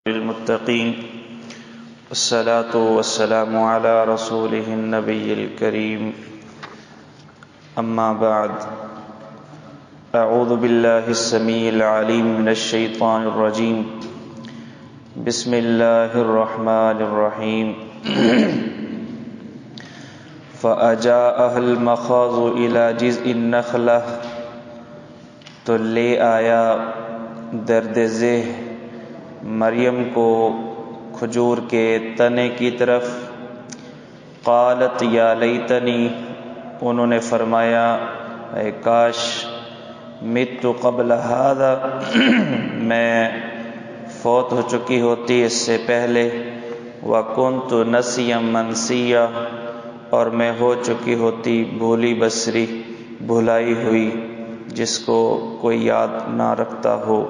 للمتقين الصلاة والسلام على رسوله النبي الكريم أما بعد أعوذ بالله السميع العليم من الشيطان الرجيم بسم الله الرحمن الرحيم فأجاءها المخاض إلى جذع النخلة تو لے آیا درد ذہ مریم کو کھجور کے تنے کی طرف. قالت یا لیتنی، انہوں نے فرمایا اے کاش مت قبل ھذا، میں فوت ہو چکی ہوتی اس سے پہلے. وکنت نسیا منسیا، اور میں ہو چکی ہوتی بھولی بسری، بھلائی ہوئی، جس کو کوئی یاد نہ رکھتا ہو.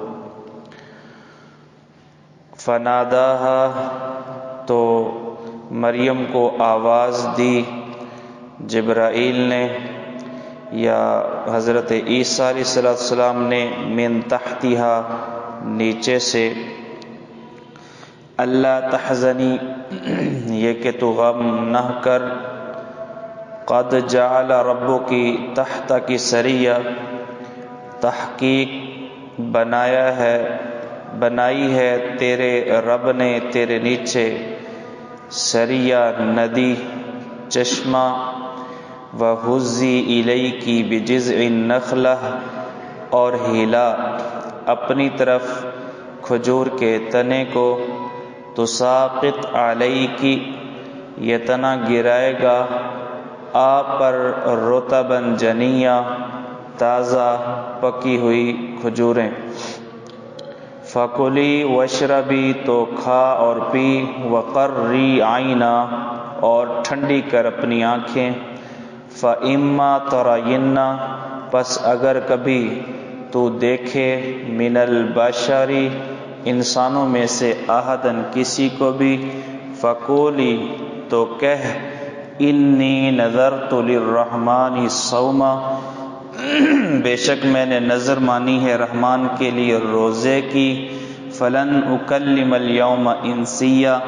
فناداہا، تو مریم کو آواز دی جبرائیل نے یا حضرت عیسیٰ علیہ السلام نے، من تحتہا، نیچے سے. اللہ تحزنی، یہ کہ تو غم نہ کر. قد جعل ربکی تحتک سریہ، تحقیق بنائی ہے تیرے رب نے تیرے نیچے سریہ، ندی، چشمہ. وَهُزِّي إِلَيْكِ بِجِذْعِ النَّخْلَةِ، اور ہلا اپنی طرف کھجور کے تنے کو. تُسَاقِطْ عَلَيْكِ، یہ تنا گرائے گا آپ پر، رطباً جنیّا، تازہ پکی ہوئی کھجوریں. فَكُلِي وَاشْرَبِي، تو کھا اور پی. وَقَرِّي عَيْنًا، اور ٹھنڈی کر اپنی آنکھیں. فَإِمَّا تَرَيِنَّ، پس اگر کبھی تو دیکھے، مِنَ الْبَشَرِ، انسانوں میں سے، أَحَدًا، کسی کو بھی. فَقُولِي، تو کہہ، إِنِّي نَذَرْتُ لِلرَّحْمَنِ صَوْمًا، بے شک میں نے نظر مانی ہے رحمان کے لیے روزے کی. فَلَنْ أُكَلِّمَ الْيَوْمَ إِنسِيًّا،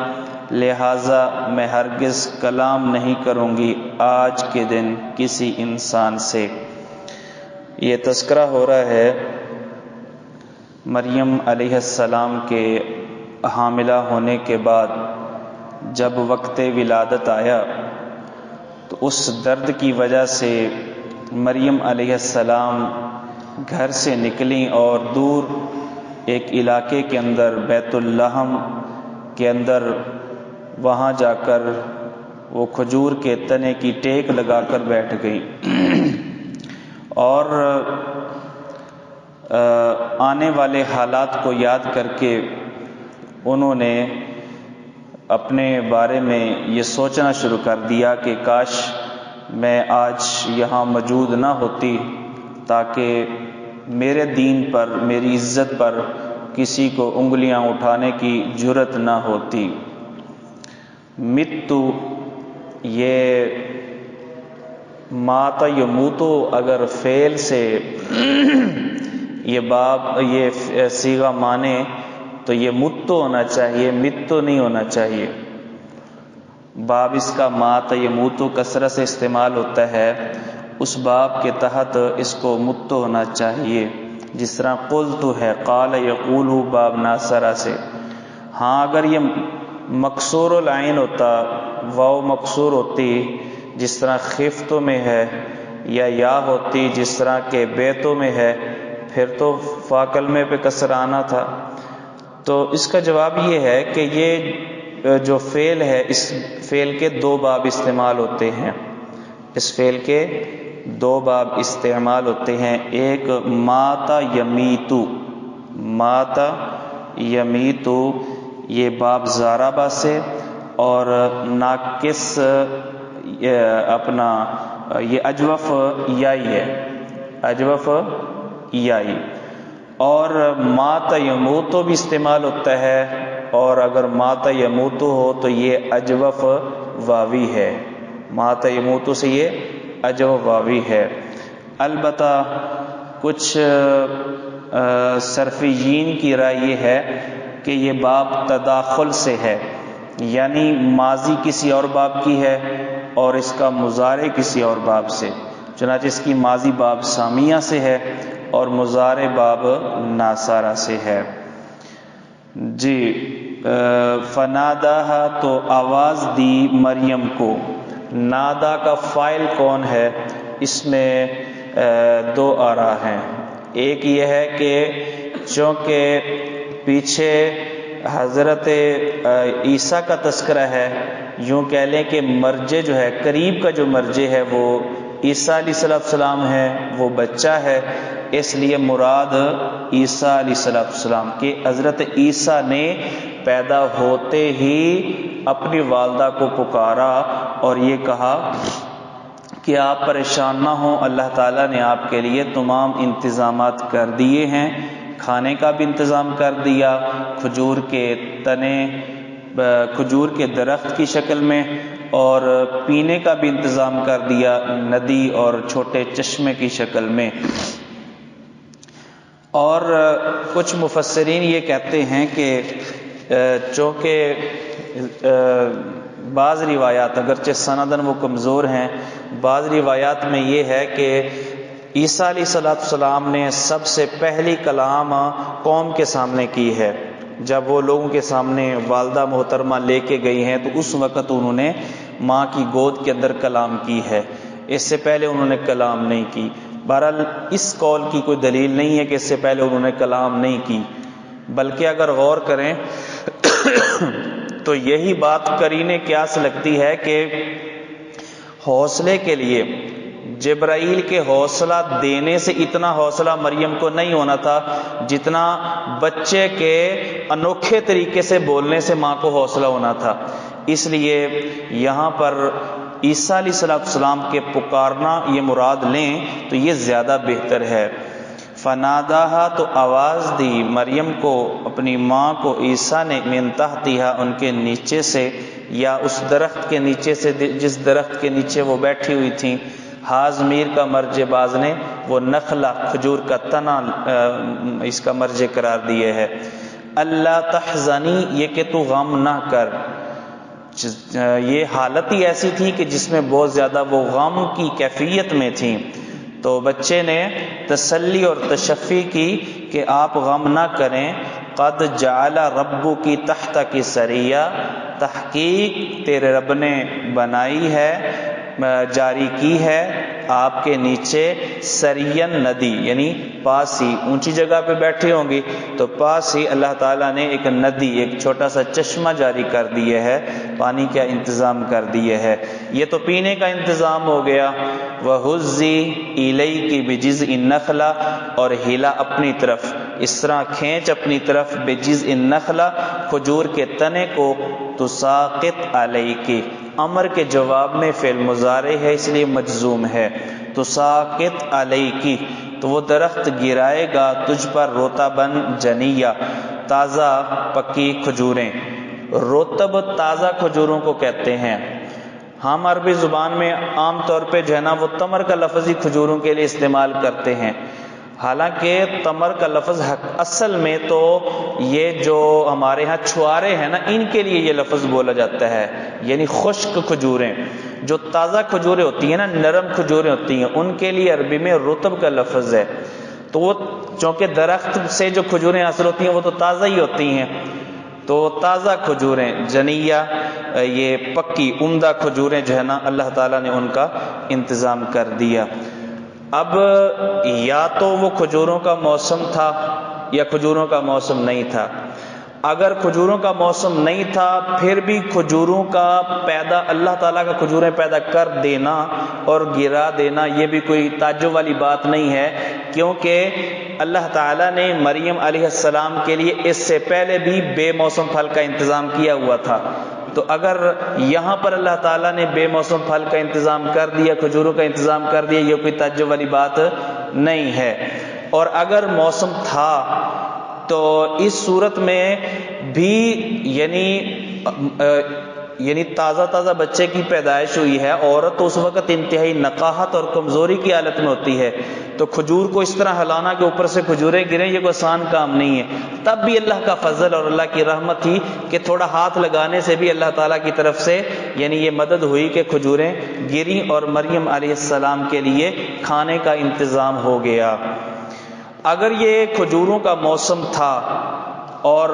لہذا میں ہرگز کلام نہیں کروں گی آج کے دن کسی انسان سے. یہ تذکرہ ہو رہا ہے مریم علیہ السلام کے حاملہ ہونے کے بعد. جب وقت ولادت آیا تو اس درد کی وجہ سے مریم علیہ السلام گھر سے نکلیں اور دور ایک علاقے کے اندر، بیت اللحم کے اندر، وہاں جا کر وہ کھجور کے تنے کی ٹیک لگا کر بیٹھ گئیں اور آنے والے حالات کو یاد کر کے انہوں نے اپنے بارے میں یہ سوچنا شروع کر دیا کہ کاش میں آج یہاں موجود نہ ہوتی، تاکہ میرے دین پر، میری عزت پر کسی کو انگلیاں اٹھانے کی جرت نہ ہوتی. متو، یہ مات یموتو اگر فعل سے یہ صیغہ مانے تو یہ متو ہونا چاہیے، متو نہیں ہونا چاہیے. باب اس کا مات یموتو کثرت سے استعمال ہوتا ہے، اس باب کے تحت اس کو متو ہونا چاہیے، جس طرح قلت ہے، قال یقول، باب ناصرہ سے. ہاں اگر یہ مکسور العین ہوتا، واو مکسور ہوتی جس طرح خفتوں میں ہے، یا ہوتی جس طرح کے بیتوں میں ہے، پھر تو فا کلمے پہ کسر آنا تھا. تو اس کا جواب یہ ہے کہ یہ جو فعل ہے، اس فعل کے دو باب استعمال ہوتے ہیں. اس فعل کے دو باب استعمال ہوتے ہیں. ایک ماتا یمیتو، ماتا یمیتو، یہ باب زارابہ سے، اور ناقص اپنا یہ اجوف یائی ہے، اجوف یائی. اور ماتا یموتو بھی استعمال ہوتا ہے، اور اگر ماتا یموتو ہو تو یہ اجوف واوی ہے. ماتا یموتو سے یہ اجوف واوی ہے. البتہ کچھ صرفیین کی رائے یہ ہے کہ یہ باب تداخل سے ہے، یعنی ماضی کسی اور باب کی ہے اور اس کا مضارع کسی اور باب سے، چنانچہ اس کی ماضی باب سامیہ سے ہے اور مضارع باب ناصارہ سے ہے۔ جی، فناداہا تو آواز دی مریم کو۔ نادا کا فاعل کون ہے؟ اس میں دو آراء ہیں۔ ایک یہ ہے کہ چونکہ پیچھے حضرت عیسیٰ کا تذکرہ ہے، یوں کہہ لیں کہ مرجع جو ہے، قریب کا جو مرجع ہے وہ عیسیٰ علیہ السلام ہے، وہ بچہ ہے، اس لیے مراد عیسیٰ علیہ السلام کہ حضرت عیسیٰ نے پیدا ہوتے ہی اپنی والدہ کو پکارا اور یہ کہا کہ آپ پریشان نہ ہوں، اللہ تعالیٰ نے آپ کے لیے تمام انتظامات کر دیے ہیں، کھانے کا بھی انتظام کر دیا، کھجور کے تنے، کھجور کے درخت کی شکل میں، اور پینے کا بھی انتظام کر دیا ندی اور چھوٹے چشمے کی شکل میں۔ اور کچھ مفسرین یہ کہتے ہیں کہ چونکہ بعض روایات اگرچہ سندن وہ کمزور ہیں، بعض روایات میں یہ ہے کہ عیسیٰ علیہ السلام نے سب سے پہلی کلام قوم کے سامنے کی ہے، جب وہ لوگوں کے سامنے والدہ محترمہ لے کے گئی ہیں تو اس وقت انہوں نے ماں کی گود کے اندر کلام کی ہے، اس سے پہلے انہوں نے کلام نہیں کی۔ بہرحال اس قول کی کوئی دلیل نہیں ہے کہ اس سے پہلے انہوں نے کلام نہیں کی، بلکہ اگر غور کریں تو یہی بات قرینے قیاس لگتی ہے کہ حوصلے کے لیے جبرائیل کے حوصلہ دینے سے اتنا حوصلہ مریم کو نہیں ہونا تھا جتنا بچے کے انوکھے طریقے سے بولنے سے ماں کو حوصلہ ہونا تھا، اس لیے یہاں پر عیسیٰ علیہ السلام کے پکارنا یہ مراد لیں تو یہ زیادہ بہتر ہے۔ فناداہا تو آواز دی مریم کو، اپنی ماں کو، عیسیٰ نے، من تحتہا ان کے نیچے سے، یا اس درخت کے نیچے سے جس درخت کے نیچے وہ بیٹھی ہوئی تھیں۔ ہاضمیر کا مرجع باز نے وہ نخلا، کھجور کا تنا، اس کا مرجع قرار دیے ہے۔ اللہ تحزنی، یہ کہ تو غم نہ کر، یہ حالت ہی ایسی تھی کہ جس میں بہت زیادہ وہ غم کی کیفیت میں تھیں، تو بچے نے تسلی اور تشفی کی کہ آپ غم نہ کریں۔ قد جعل ربو کی تحت کی سریہ، تحقیق تیرے رب نے بنائی ہے، جاری کی ہے آپ کے نیچے سرین ندی، یعنی پاس ہی، اونچی جگہ پہ بیٹھے ہوں گی تو پاس ہی اللہ تعالیٰ نے ایک ندی، ایک چھوٹا سا چشمہ جاری کر دیے ہے، پانی کا انتظام کر دیے ہے۔ یہ تو پینے کا انتظام ہو گیا۔ وَهُزِّي إِلَيْكِ بِجِزْءِ النَّخْلَةِ، اور ہلا اپنی طرف، اس طرح کھینچ اپنی طرف، بِجِزْءِ النَّخْلَةِ کھجور کے تنے کو، تُسَاقِطْ عَلَيْكِ، امر کے جواب میں فعل مضارع ہے اس لیے مجزوم ہے، تُسَاقِطْ عَلَيْكِ، تو وہ درخت گرائے گا تجھ پر، رطباً جنیہ، تازہ پکی کھجوریں۔ رطب تازہ کھجوروں کو کہتے ہیں۔ ہم عربی زبان میں عام طور پہ جو ہے نا وہ تمر کا لفظ ہی کھجوروں کے لیے استعمال کرتے ہیں، حالانکہ تمر کا لفظ اصل میں تو یہ جو ہمارے ہاں چھوارے ہیں نا ان کے لیے یہ لفظ بولا جاتا ہے، یعنی خشک کھجوریں۔ جو تازہ کھجوریں ہوتی ہیں نا، نرم کھجوریں ہوتی ہیں، ان کے لیے عربی میں رطب کا لفظ ہے۔ تو وہ چونکہ درخت سے جو کھجوریں حاصل ہوتی ہیں وہ تو تازہ ہی ہوتی ہیں، تو تازہ کھجوریں، جنیہ یہ پکی عمدہ کھجوریں جو ہے نا اللہ تعالیٰ نے ان کا انتظام کر دیا۔ اب یا تو وہ کھجوروں کا موسم تھا یا کھجوروں کا موسم نہیں تھا۔ اگر کھجوروں کا موسم نہیں تھا پھر بھی کھجوروں کا پیدا، اللہ تعالیٰ کا کھجوریں پیدا کر دینا اور گرا دینا یہ بھی کوئی تعجب والی بات نہیں ہے، کیونکہ اللہ تعالیٰ نے مریم علیہ السلام کے لیے اس سے پہلے بھی بے موسم پھل کا انتظام کیا ہوا تھا، تو اگر یہاں پر اللہ تعالیٰ نے بے موسم پھل کا انتظام کر دیا، کھجوروں کا انتظام کر دیا، یہ کوئی تعجب والی بات نہیں ہے۔ اور اگر موسم تھا تو اس صورت میں بھی یعنی تازہ بچے کی پیدائش ہوئی ہے، عورت تو اس وقت انتہائی نقاہت اور کمزوری کی حالت میں ہوتی ہے، تو کھجور کو اس طرح ہلانا کہ اوپر سے کھجوریں گریں یہ کوئی آسان کام نہیں ہے. تب بھی اللہ کا فضل اور اللہ کی رحمت تھی کہ تھوڑا ہاتھ لگانے سے بھی اللہ تعالیٰ کی طرف سے یعنی یہ مدد ہوئی کہ کھجوریں گریں اور مریم علیہ السلام کے لیے کھانے کا انتظام ہو گیا. اگر یہ کھجوروں کا موسم تھا اور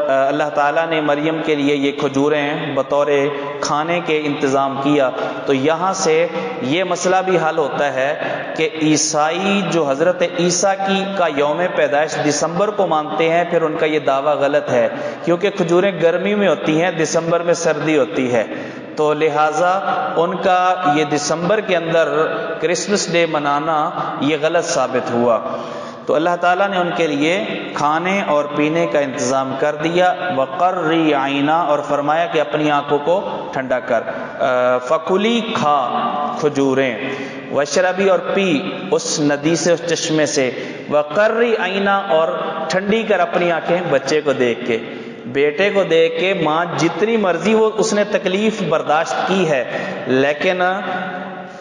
اللہ تعالیٰ نے مریم کے لیے یہ کھجوریں بطور کھانے کے انتظام کیا تو یہاں سے یہ مسئلہ بھی حل ہوتا ہے کہ عیسائی جو حضرت عیسیٰ کا یوم پیدائش دسمبر کو مانتے ہیں پھر ان کا یہ دعویٰ غلط ہے، کیونکہ کھجوریں گرمی میں ہوتی ہیں، دسمبر میں سردی ہوتی ہے، تو لہٰذا ان کا یہ دسمبر کے اندر کرسمس ڈے منانا یہ غلط ثابت ہوا. تو اللہ تعالیٰ نے ان کے لیے کھانے اور پینے کا انتظام کر دیا. وقرری عینا، اور فرمایا کہ اپنی آنکھوں کو ٹھنڈا کر. فکلی، کھا کھجوریں، وشربی، اور پی اس ندی سے، اس چشمے سے. وقرری عینا، اور ٹھنڈی کر اپنی آنکھیں بچے کو دیکھ کے، بیٹے کو دیکھ کے. ماں جتنی مرضی وہ اس نے تکلیف برداشت کی ہے لیکن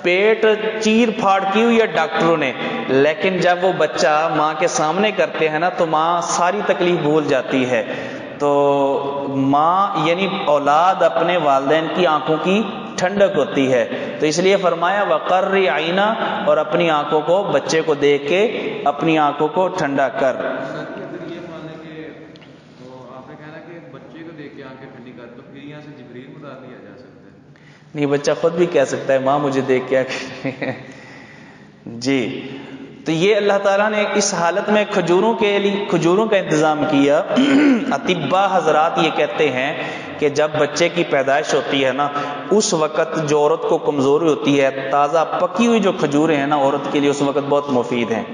پیٹ چیر پھاڑ کی ہوئی ہے ڈاکٹروں نے، لیکن جب وہ بچہ ماں کے سامنے کرتے ہیں نا تو ماں ساری تکلیف بھول جاتی ہے. تو ماں یعنی اولاد اپنے والدین کی آنکھوں کی ٹھنڈک ہوتی ہے. تو اس لیے فرمایا وقرری عینا، اور اپنی آنکھوں کو بچے کو دیکھ کے اپنی آنکھوں کو ٹھنڈا کر. نہیں، بچہ خود بھی کہہ سکتا ہے ماں مجھے دیکھ کیا کہ جی. تو یہ اللہ تعالیٰ نے اس حالت میں کھجوروں کا انتظام کیا. اطباء حضرات یہ کہتے ہیں کہ جب بچے کی پیدائش ہوتی ہے نا اس وقت جو عورت کو کمزوری ہوتی ہے، تازہ پکی ہوئی جو کھجوریں ہیں نا عورت کے لیے اس وقت بہت مفید ہیں.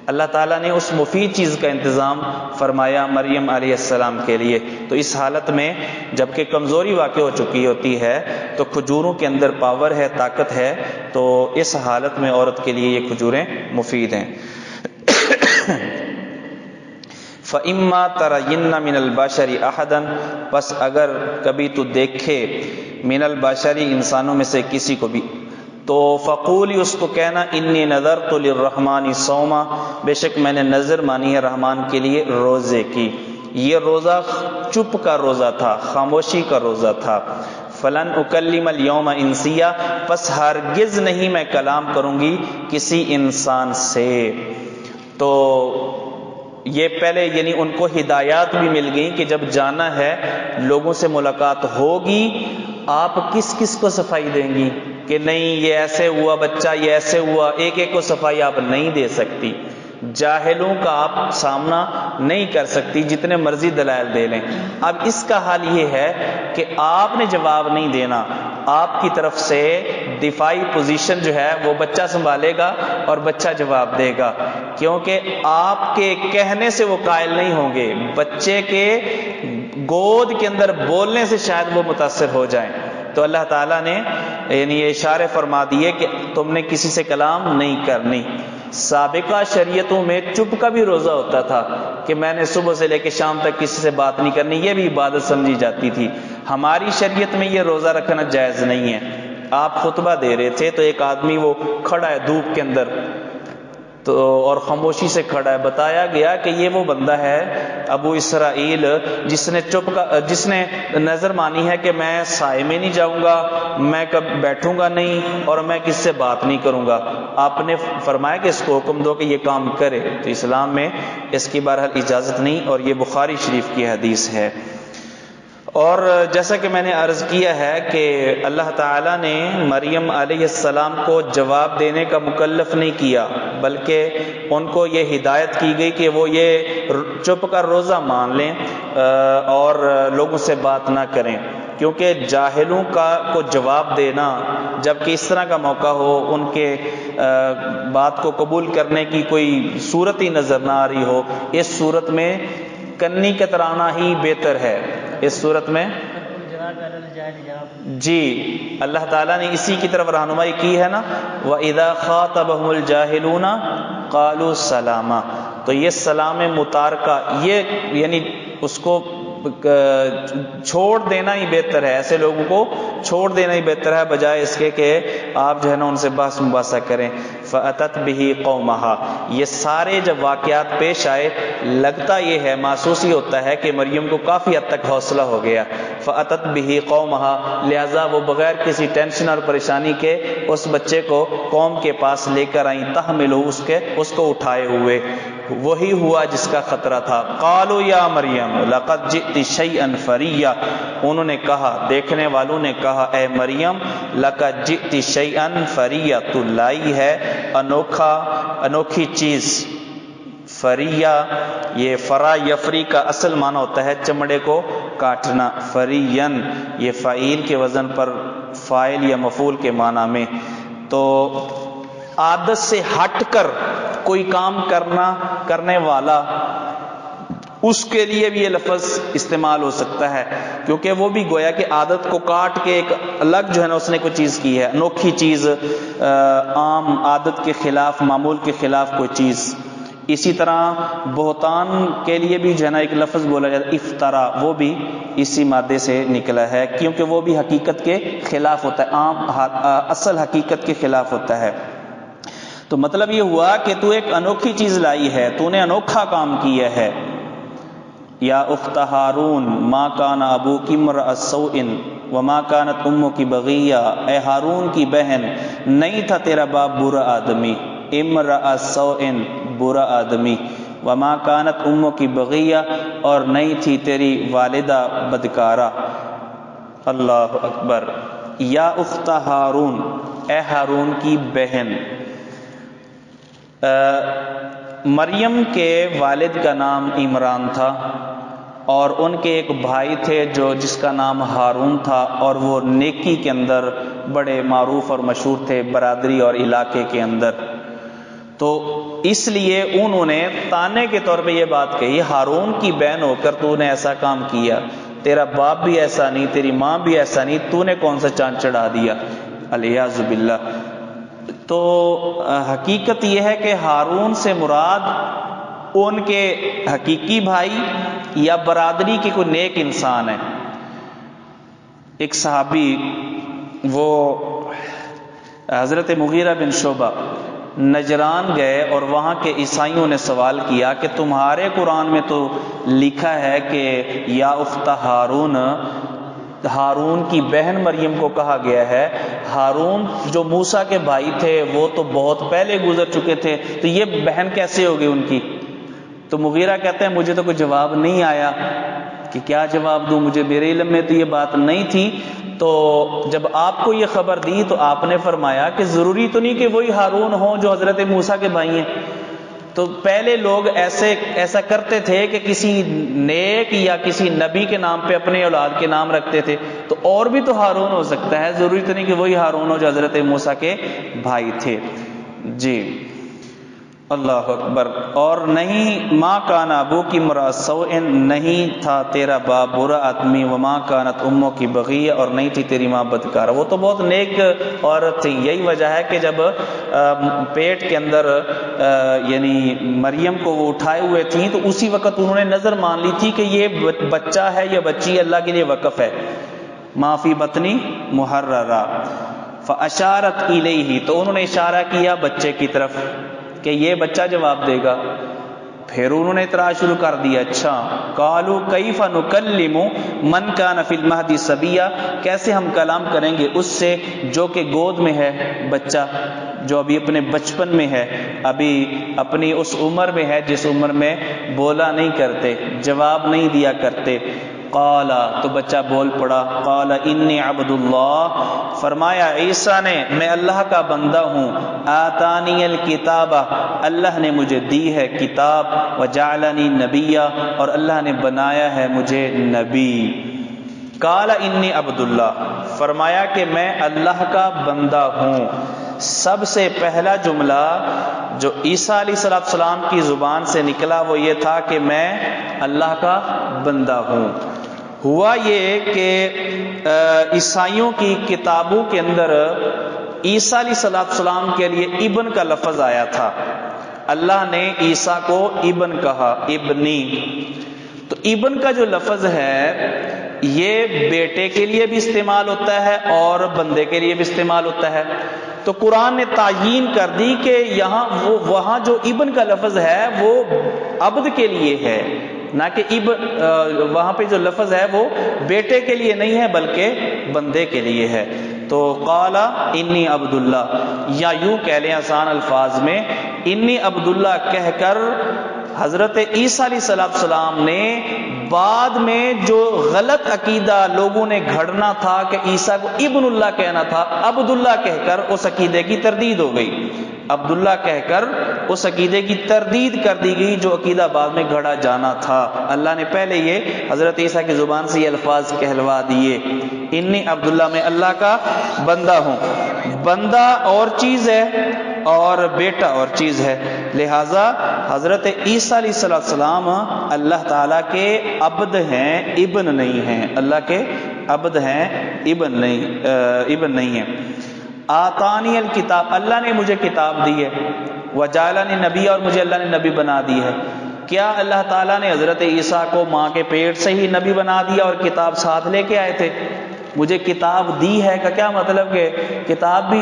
اللہ تعالیٰ نے اس مفید چیز کا انتظام فرمایا مریم علیہ السلام کے لیے. تو اس حالت میں جبکہ کمزوری واقع ہو چکی ہوتی ہے تو کھجوروں کے اندر پاور ہے، طاقت ہے، تو اس حالت میں عورت کے لیے یہ کھجوریں مفید ہیں. فَإِمَّا تَرَيِنَّ مِنَ الْبَشَرِ أَحَدًا، پس اگر کبھی تو دیکھے من البشری انسانوں میں سے کسی کو بھی، تو فقولی اس کو کہنا انی نذرت للرحمن صوما، بے شک میں نے نظر مانی ہے رحمان کے لیے روزے کی. یہ روزہ چپ کا روزہ تھا، خاموشی کا روزہ تھا. فلن اکلم اليوم انسیا، پس ہرگز نہیں میں کلام کروں گی کسی انسان سے. تو یہ پہلے یعنی ان کو ہدایات بھی مل گئی کہ جب جانا ہے لوگوں سے ملاقات ہوگی آپ کس کس کو صفائی دیں گی، کہ نہیں یہ ایسے ہوا بچہ، یہ ایسے ہوا، ایک ایک کو صفائی آپ نہیں دے سکتی. جاہلوں کا آپ سامنا نہیں کر سکتی جتنے مرضی دلائل دے لیں. اب اس کا حال یہ ہے کہ آپ نے جواب نہیں دینا، آپ کی طرف سے دفاعی پوزیشن جو ہے وہ بچہ سنبھالے گا اور بچہ جواب دے گا، کیونکہ آپ کے کہنے سے وہ قائل نہیں ہوں گے، بچے کے گود کے اندر بولنے سے شاید وہ متاثر ہو جائیں. تو اللہ تعالیٰ نے یعنی یہ اشارے فرما دیے کہ تم نے کسی سے کلام نہیں کرنی. سابقہ شریعتوں میں چپ کا بھی روزہ ہوتا تھا کہ میں نے صبح سے لے کے شام تک کسی سے بات نہیں کرنی، یہ بھی عبادت سمجھی جاتی تھی. ہماری شریعت میں یہ روزہ رکھنا جائز نہیں ہے. آپ خطبہ دے رہے تھے تو ایک آدمی وہ کھڑا ہے دھوپ کے اندر تو اور خاموشی سے کھڑا ہے. بتایا گیا کہ یہ وہ بندہ ہے ابو اسرائیل جس نے نظر مانی ہے کہ میں سائے میں نہیں جاؤں گا، میں کب بیٹھوں گا نہیں اور میں کس سے بات نہیں کروں گا. آپ نے فرمایا کہ اس کو حکم دو کہ یہ کام کرے. تو اسلام میں اس کی بہرحال اجازت نہیں، اور یہ بخاری شریف کی حدیث ہے. اور جیسا کہ میں نے عرض کیا ہے کہ اللہ تعالیٰ نے مریم علیہ السلام کو جواب دینے کا مکلف نہیں کیا، بلکہ ان کو یہ ہدایت کی گئی کہ وہ یہ چپ کر روزہ مان لیں اور لوگوں سے بات نہ کریں، کیونکہ جاہلوں کو جواب دینا جبکہ اس طرح کا موقع ہو ان کے بات کو قبول کرنے کی کوئی صورت ہی نظر نہ آ رہی ہو، اس صورت میں کنی کترانا ہی بہتر ہے. اس صورت میں جی اللہ تعالیٰ نے اسی کی طرف رہنمائی کی ہے نا، وَإِذَا خَاطَبَهُمُ الْجَاهِلُونَ قَالُوا سَلَامًا. تو یہ سلام متارکہ یہ یعنی اس کو چھوڑ دینا ہی بہتر ہے، ایسے لوگوں کو چھوڑ دینا ہی بہتر ہے بجائے اس کے کہ آپ جو ہے نا ان سے بحث مباحثہ کریں۔ فَأَتَتْ بِهِ قَوْمَهَا، یہ سارے جب واقعات پیش آئے لگتا یہ ہے، محسوس ہی ہوتا ہے کہ مریم کو کافی حد تک حوصلہ ہو گیا۔ فَأَتَتْ بِهِ قَوْمَهَا، لہذا وہ بغیر کسی ٹینشن اور پریشانی کے اس بچے کو قوم کے پاس لے کر آئیں، تحملہ، اس کو اٹھائے ہوئے۔ وہی ہوا جس کا خطرہ تھا۔ قالوا یا مریم لقد جئت شیئا فریا، انہوں نے کہا، دیکھنے والوں نے کہا، اے مریم لقد جئت شیئا فریا، تو لائی ہے انوکھی چیز۔ فریا، یہ فرا یفری کا اصل معنی ہوتا ہے چمڑے کو کاٹنا، فرین یہ فاعل کے وزن پر فاعل یا مفعول کے معنی میں۔ تو عادت سے ہٹ کر کوئی کام کرنے والا، اس کے لیے بھی یہ لفظ استعمال ہو سکتا ہے، کیونکہ وہ بھی گویا کہ عادت کو کاٹ کے ایک الگ جو ہے نا اس نے کوئی چیز کی ہے، انوکھی چیز، عام عادت کے خلاف، معمول کے خلاف کوئی چیز۔ اسی طرح بہتان کے لیے بھی جو ہے نا ایک لفظ بولا جاتا ہے افطرا، وہ بھی اسی مادے سے نکلا ہے، کیونکہ وہ بھی حقیقت کے خلاف ہوتا ہے، عام اصل حقیقت کے خلاف ہوتا ہے۔ تو مطلب یہ ہوا کہ تو ایک انوکھی چیز لائی ہے، تو نے انوکھا کام کیا ہے۔ یا اخت ہارون ما کان ابوکی امرأ سوء وما کانت امکی بغیہ، اے ہارون کی بہن نہیں تھا تیرا باپ برا آدمی، امرأ سوء برا آدمی، وما کانت امکی بغیہ اور نہیں تھی تیری والدہ بدکارہ۔ اللہ اکبر۔ یا اخت ہارون، اے ہارون کی بہن۔ مریم کے والد کا نام عمران تھا اور ان کے ایک بھائی تھے جس کا نام ہارون تھا، اور وہ نیکی کے اندر بڑے معروف اور مشہور تھے برادری اور علاقے کے اندر۔ تو اس لیے انہوں نے تانے کے طور پہ یہ بات کہی، ہارون کی بہن ہو کر تو نے ایسا کام کیا، تیرا باپ بھی ایسا نہیں، تیری ماں بھی ایسا نہیں، تو نے کون سا چاند چڑھا دیا، الیاذ باللہ۔ تو حقیقت یہ ہے کہ ہارون سے مراد ان کے حقیقی بھائی یا برادری کے کوئی نیک انسان ہے۔ ایک صحابی وہ حضرت مغیرہ بن شعبہ نجران گئے اور وہاں کے عیسائیوں نے سوال کیا کہ تمہارے قرآن میں تو لکھا ہے کہ یا اخت ہارون، ہارون کی بہن مریم کو کہا گیا ہے، ہارون جو موسیٰ کے بھائی تھے وہ تو بہت پہلے گزر چکے تھے، تو یہ بہن کیسے ہوگی ان کی؟ تو مغیرہ کہتے ہیں مجھے تو کوئی جواب نہیں آیا کہ کیا جواب دوں، مجھے میرے علم میں تو یہ بات نہیں تھی۔ تو جب آپ کو یہ خبر دی تو آپ نے فرمایا کہ ضروری تو نہیں کہ وہی ہارون ہوں جو حضرت موسیٰ کے بھائی ہیں، تو پہلے لوگ ایسا کرتے تھے کہ کسی نیک یا کسی نبی کے نام پہ اپنے اولاد کے نام رکھتے تھے، تو اور بھی تو ہارون ہو سکتا ہے، ضروری تو نہیں کہ وہی ہارون ہو جو حضرت موسیٰ کے بھائی تھے۔ جی اللہ اکبر۔ اور نہیں ما کان ابوکی امرأ سوء، نہیں تھا تیرا باپ برا آدمی، وما کانت امکی بغیہ اور نہیں تھی تیری ماں بدکارہ، وہ تو بہت نیک عورت تھی۔ یہی وجہ ہے کہ جب پیٹ کے اندر یعنی مریم کو وہ اٹھائے ہوئے تھیں تو اسی وقت انہوں نے نظر مان لی تھی کہ یہ بچہ ہے یا بچی اللہ کے لیے وقف ہے، ما فی بطنی محررہ۔ فاشارت الیہ، تو انہوں نے اشارہ کیا بچے کی طرف کہ یہ بچہ جواب دے گا۔ پھر انہوں نے اعتراض شروع کر دیا، اچھا قالوا کیف نکلم من کان فی المہد صبیا، کیسے ہم کلام کریں گے اس سے جو کہ گود میں ہے بچہ، جو ابھی اپنے بچپن میں ہے، ابھی اپنی اس عمر میں ہے جس عمر میں بولا نہیں کرتے، جواب نہیں دیا کرتے۔ قال، تو بچہ بول پڑا، قال انی عبد اللہ، فرمایا عیسیٰ نے میں اللہ کا بندہ ہوں، آتانی الکتاب، اللہ نے مجھے دی ہے کتاب، وجعلنی نبیا، اور اللہ نے بنایا ہے مجھے نبی۔ قال انی عبد اللہ، فرمایا کہ میں اللہ کا بندہ ہوں۔ سب سے پہلا جملہ جو عیسیٰ علیہ السلام کی زبان سے نکلا وہ یہ تھا کہ میں اللہ کا بندہ ہوں۔ ہوا یہ کہ عیسائیوں کی کتابوں کے اندر عیسیٰ علیہ السلام کے لیے ابن کا لفظ آیا تھا، اللہ نے عیسیٰ کو ابن کہا، ابنی۔ تو ابن کا جو لفظ ہے یہ بیٹے کے لیے بھی استعمال ہوتا ہے اور بندے کے لیے بھی استعمال ہوتا ہے. تو قرآن نے تعیین کر دی کہ وہاں جو ابن کا لفظ ہے وہ عبد کے لیے ہے، نہ کہ وہاں پہ جو لفظ ہے وہ بیٹے کے لیے نہیں ہے بلکہ بندے کے لیے ہے. تو قال انی عبداللہ، یا یوں کہہ لیں آسان الفاظ میں، انی عبداللہ کہہ کر حضرت عیسیٰ علیہ السلام نے بعد میں جو غلط عقیدہ لوگوں نے گھڑنا تھا کہ عیسیٰ کو ابن اللہ کہنا تھا، عبداللہ کہہ کر اس عقیدے کی تردید ہو گئی. عبداللہ کہہ کر اس عقیدے کی تردید کر دی گئی جو عقیدہ بعد میں گھڑا جانا تھا. اللہ نے پہلے یہ حضرت عیسیٰ کی زبان سے یہ الفاظ کہلوا دیے، انی عبداللہ، میں اللہ کا بندہ ہوں. بندہ اور چیز ہے اور بیٹا اور چیز ہے، لہذا حضرت عیسیٰ علیہ السلام اللہ تعالیٰ کے عبد ہیں، ابن نہیں ہیں. اللہ کے عبد ہیں، ابن نہیں ہیں. آتانی الکتاب، اللہ نے مجھے کتاب دی ہے. وجعلنی نبی، اور مجھے اللہ نے نبی بنا دی ہے. کیا اللہ تعالیٰ نے حضرت عیسیٰ کو ماں کے پیٹ سے ہی نبی بنا دیا اور کتاب ساتھ لے کے آئے تھے؟ مجھے کتاب دی ہے کا کیا مطلب کہ کتاب بھی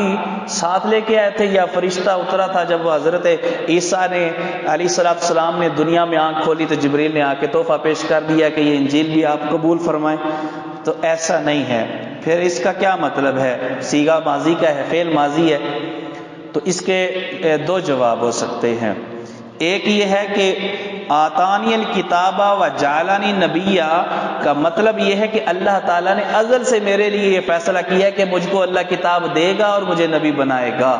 ساتھ لے کے آئے تھے، یا فرشتہ اترا تھا جب وہ حضرت عیسیٰ نے علیہ السلام نے دنیا میں آنکھ کھولی تو جبریل نے آ کے تحفہ پیش کر دیا کہ یہ انجیل بھی آپ قبول فرمائیں؟ تو ایسا نہیں ہے. پھر اس کا کیا مطلب ہے؟ صیغہ ماضی کا ہے، فعل ماضی ہے. تو اس کے دو جواب ہو سکتے ہیں. ایک یہ ہے کہ آتانی الکتابہ و جعلنی نبیہ کا مطلب یہ ہے کہ اللہ تعالیٰ نے ازل سے میرے لیے یہ فیصلہ کیا ہے کہ مجھ کو اللہ کتاب دے گا اور مجھے نبی بنائے گا.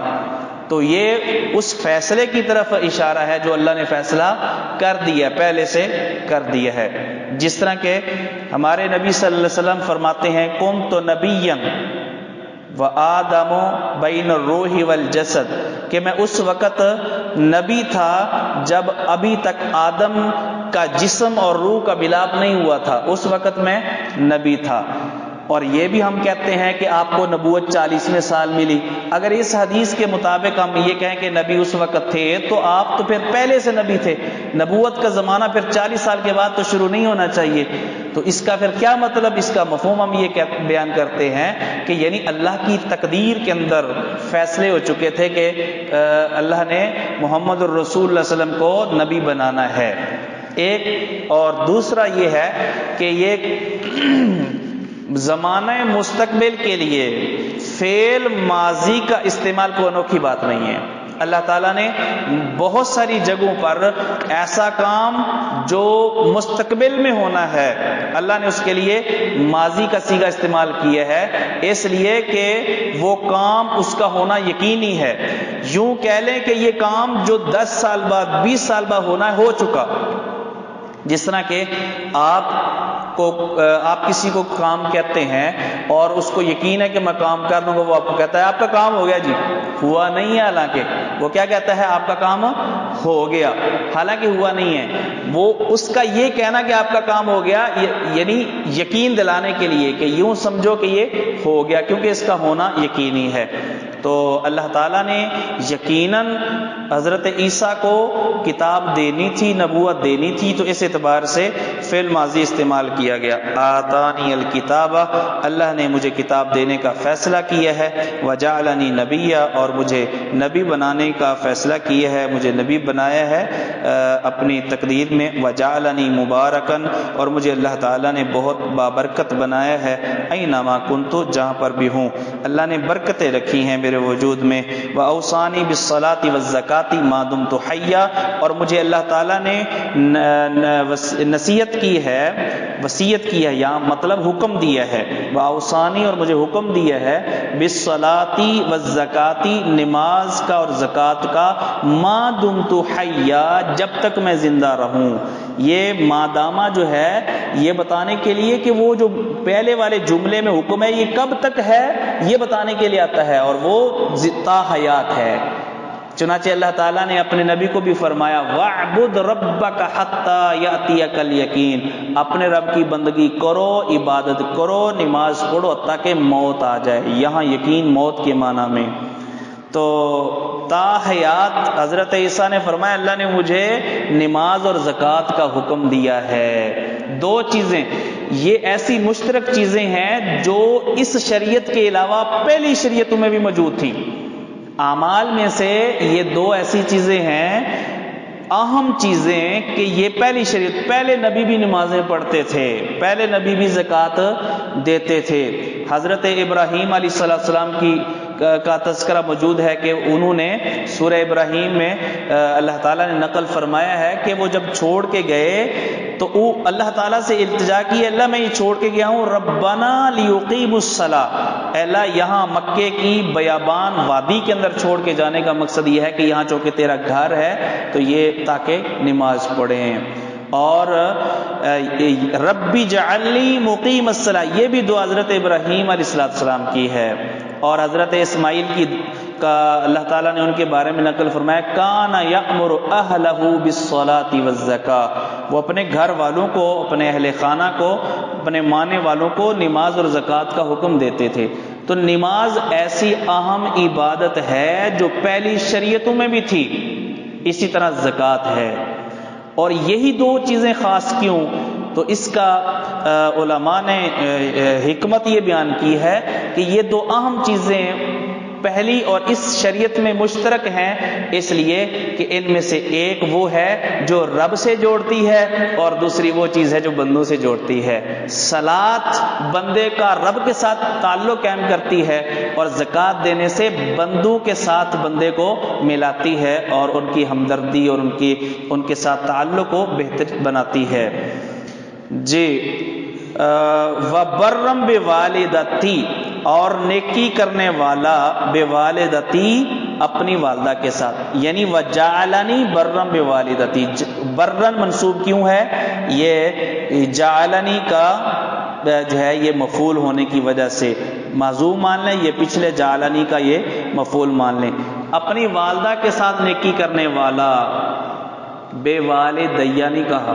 تو یہ اس فیصلے کی طرف اشارہ ہے جو اللہ نے فیصلہ کر دیا، پہلے سے کر دیا ہے. جس طرح کہ ہمارے نبی صلی اللہ علیہ وسلم فرماتے ہیں کنت نبیا وآدم بین الروح والجسد، کہ میں اس وقت نبی تھا جب ابھی تک آدم کا جسم اور روح کا ملاپ نہیں ہوا تھا، اس وقت میں نبی تھا. اور یہ بھی ہم کہتے ہیں کہ آپ کو نبوت 40ویں سال ملی. اگر اس حدیث کے مطابق ہم یہ کہیں کہ نبی اس وقت تھے تو آپ تو پھر پہلے سے نبی تھے. نبوت کا زمانہ پھر 40 سال کے بعد تو شروع نہیں ہونا چاہیے. تو اس کا پھر کیا مطلب؟ اس کا مفہوم ہم یہ بیان کرتے ہیں کہ یعنی اللہ کی تقدیر کے اندر فیصلے ہو چکے تھے کہ اللہ نے محمد الرسول اللہ علیہ وسلم کو نبی بنانا ہے. ایک اور دوسرا یہ ہے کہ یہ زمانہ مستقبل کے لیے فعل ماضی کا استعمال کوئی انوکھی بات نہیں ہے. اللہ تعالیٰ نے بہت ساری جگہوں پر ایسا کام جو مستقبل میں ہونا ہے اللہ نے اس کے لیے ماضی کا صیغہ استعمال کیا ہے، اس لیے کہ وہ کام اس کا ہونا یقینی ہے. یوں کہہ لیں کہ یہ کام جو 10 سال بعد 20 سال بعد ہونا ہے ہو چکا. جس طرح کہ آپ کسی کو کام کہتے ہیں اور اس کو یقین ہے کہ میں کام کر دوں گا، وہ آپ کو کہتا ہے آپ کا کام ہو گیا جی، ہوا نہیں ہے. حالانکہ وہ کیا کہتا ہے؟ آپ کا کام ہو گیا، حالانکہ ہوا نہیں ہے. وہ اس کا یہ کہنا کہ آپ کا کام ہو گیا یعنی یقین دلانے کے لیے کہ یوں سمجھو کہ یہ ہو گیا، کیونکہ اس کا ہونا یقینی ہے. تو اللہ تعالیٰ نے یقیناً حضرت عیسیٰ کو کتاب دینی تھی، نبوت دینی تھی، تو اس اعتبار سے فعل ماضی استعمال کیا گیا. آتانی الکتاب، اللہ نے مجھے کتاب دینے کا فیصلہ کیا ہے. وجعلنی نبیہ، اور مجھے نبی بنانے کا فیصلہ کیا ہے، مجھے نبی بنایا ہے اپنی تقدیر میں. وجعلنی مبارکن، اور مجھے اللہ تعالیٰ نے بہت بابرکت بنایا ہے. اینما کنت، جہاں پر بھی ہوں اللہ نے برکتیں رکھی ہیں میرے وجود میں. واوصانی بالصلاۃ والزکاۃ ما دمت حیا، اور مجھے اللہ تعالیٰ نے نصیحت کی ہے، وصیت کی ہے، یا مطلب حکم دیا ہے. واوصانی، اور مجھے حکم دیا ہے، بالصلاۃ والزکاۃ، نماز کا اور زکوٰۃ کا، ما دمت حیا، جب تک میں زندہ رہوں. یہ مادامہ جو ہے یہ بتانے کے لیے کہ وہ جو پہلے والے جملے میں حکم ہے یہ کب تک ہے یہ بتانے کے لیے آتا ہے، اور وہ تا حیات ہے. چنانچہ اللہ تعالیٰ نے اپنے نبی کو بھی فرمایا وَاعْبُدْ رَبَّكَ حَتَّى يَأْتِيَكَ الْيَقِينُ، اپنے رب کی بندگی کرو، عبادت کرو، نماز پڑھو تاکہ موت آ جائے. یہاں یقین موت کے معنی میں. تو تا حیات حضرت عیسیٰ نے فرمایا اللہ نے مجھے نماز اور زکوٰۃ کا حکم دیا ہے. دو چیزیں یہ ایسی مشترک چیزیں ہیں جو اس شریعت کے علاوہ پہلی شریعتوں میں بھی موجود تھیں. اعمال میں سے یہ دو ایسی چیزیں ہیں اہم چیزیں کہ یہ پہلی شریعت، پہلے نبی بھی نمازیں پڑھتے تھے، پہلے نبی بھی زکوٰۃ دیتے تھے. حضرت ابراہیم علیہ السلام کا تذکرہ موجود ہے کہ انہوں نے سورہ ابراہیم میں اللہ تعالیٰ نے نقل فرمایا ہے کہ وہ جب چھوڑ کے گئے تو اللہ تعالیٰ سے التجا کی، اللہ میں یہ چھوڑ کے گیا ہوں، ربنا لیقیموا الصلاۃ، اللہ یہاں مکے کی بیابان وادی کے اندر چھوڑ کے جانے کا مقصد یہ ہے کہ یہاں چونکہ تیرا گھر ہے تو یہ تاکہ نماز پڑھیں. اور ربی جعلنی مقیم الصلاۃ، یہ بھی دعا حضرت ابراہیم علیہ السلام کی ہے. اور حضرت اسماعیل کا اللہ تعالیٰ نے ان کے بارے میں نقل فرمایا کان یأمر اہلہ بالصلاۃ والزکاۃ، وہ اپنے گھر والوں کو، اپنے اہل خانہ کو، اپنے ماننے والوں کو نماز اور زکوٰۃ کا حکم دیتے تھے. تو نماز ایسی اہم عبادت ہے جو پہلی شریعتوں میں بھی تھی، اسی طرح زکوٰۃ ہے. اور یہی دو چیزیں خاص کیوں؟ تو اس کا علماء نے حکمت یہ بیان کی ہے کہ یہ دو اہم چیزیں پہلی اور اس شریعت میں مشترک ہیں، اس لیے کہ ان میں سے ایک وہ ہے جو رب سے جوڑتی ہے اور دوسری وہ چیز ہے جو بندوں سے جوڑتی ہے. صلاۃ بندے کا رب کے ساتھ تعلق قائم کرتی ہے اور زکوٰۃ دینے سے بندوں کے ساتھ بندے کو ملاتی ہے اور ان کی ہمدردی اور ان کے ساتھ تعلق کو بہتر بناتی ہے. جی وَبَرًّا بِوَالِدَتِي، اور نیکی کرنے والا بِوَالِدَتِي، اپنی والدہ کے ساتھ، یعنی وَجَعَلَنِي بَرًّا بِوَالِدَتِي. برًّا منصوب کیوں ہے؟ یہ جعلنی کا جو ہے یہ مفعول ہونے کی وجہ سے معزوم مان لیں، یہ پچھلے جعلنی کا یہ مفعول مان لیں. اپنی والدہ کے ساتھ نیکی کرنے والا. بے والدیہ نہیں کہا،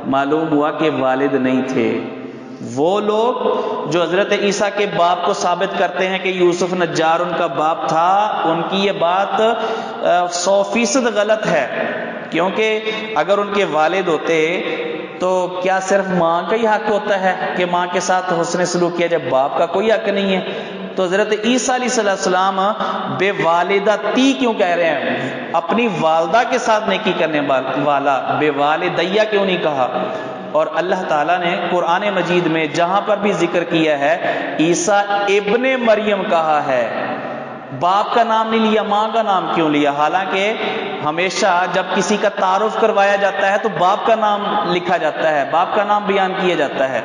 معلوم ہوا کہ والد نہیں تھے. وہ لوگ جو حضرت عیسیٰ کے باپ کو ثابت کرتے ہیں کہ یوسف نجار ان کا باپ تھا، ان کی یہ بات 100% غلط ہے. کیونکہ اگر ان کے والد ہوتے تو کیا صرف ماں کا ہی حق ہوتا ہے کہ ماں کے ساتھ حسن سلوک کیا جائے، باپ کا کوئی حق نہیں ہے؟ تو حضرت عیسیٰ علیہ السلام بے والدتی کیوں کہہ رہے ہیں؟ اپنی والدہ کے ساتھ نیکی کرنے والا، بے والدیہ کیوں نہیں کہا؟ اور اللہ تعالیٰ نے قرآن مجید میں جہاں پر بھی ذکر کیا ہے عیسیٰ ابن مریم کہا ہے، باپ کا نام نہیں لیا، ماں کا نام کیوں لیا؟ حالانکہ ہمیشہ جب کسی کا تعارف کروایا جاتا ہے تو باپ کا نام لکھا جاتا ہے، باپ کا نام بیان کیا جاتا ہے.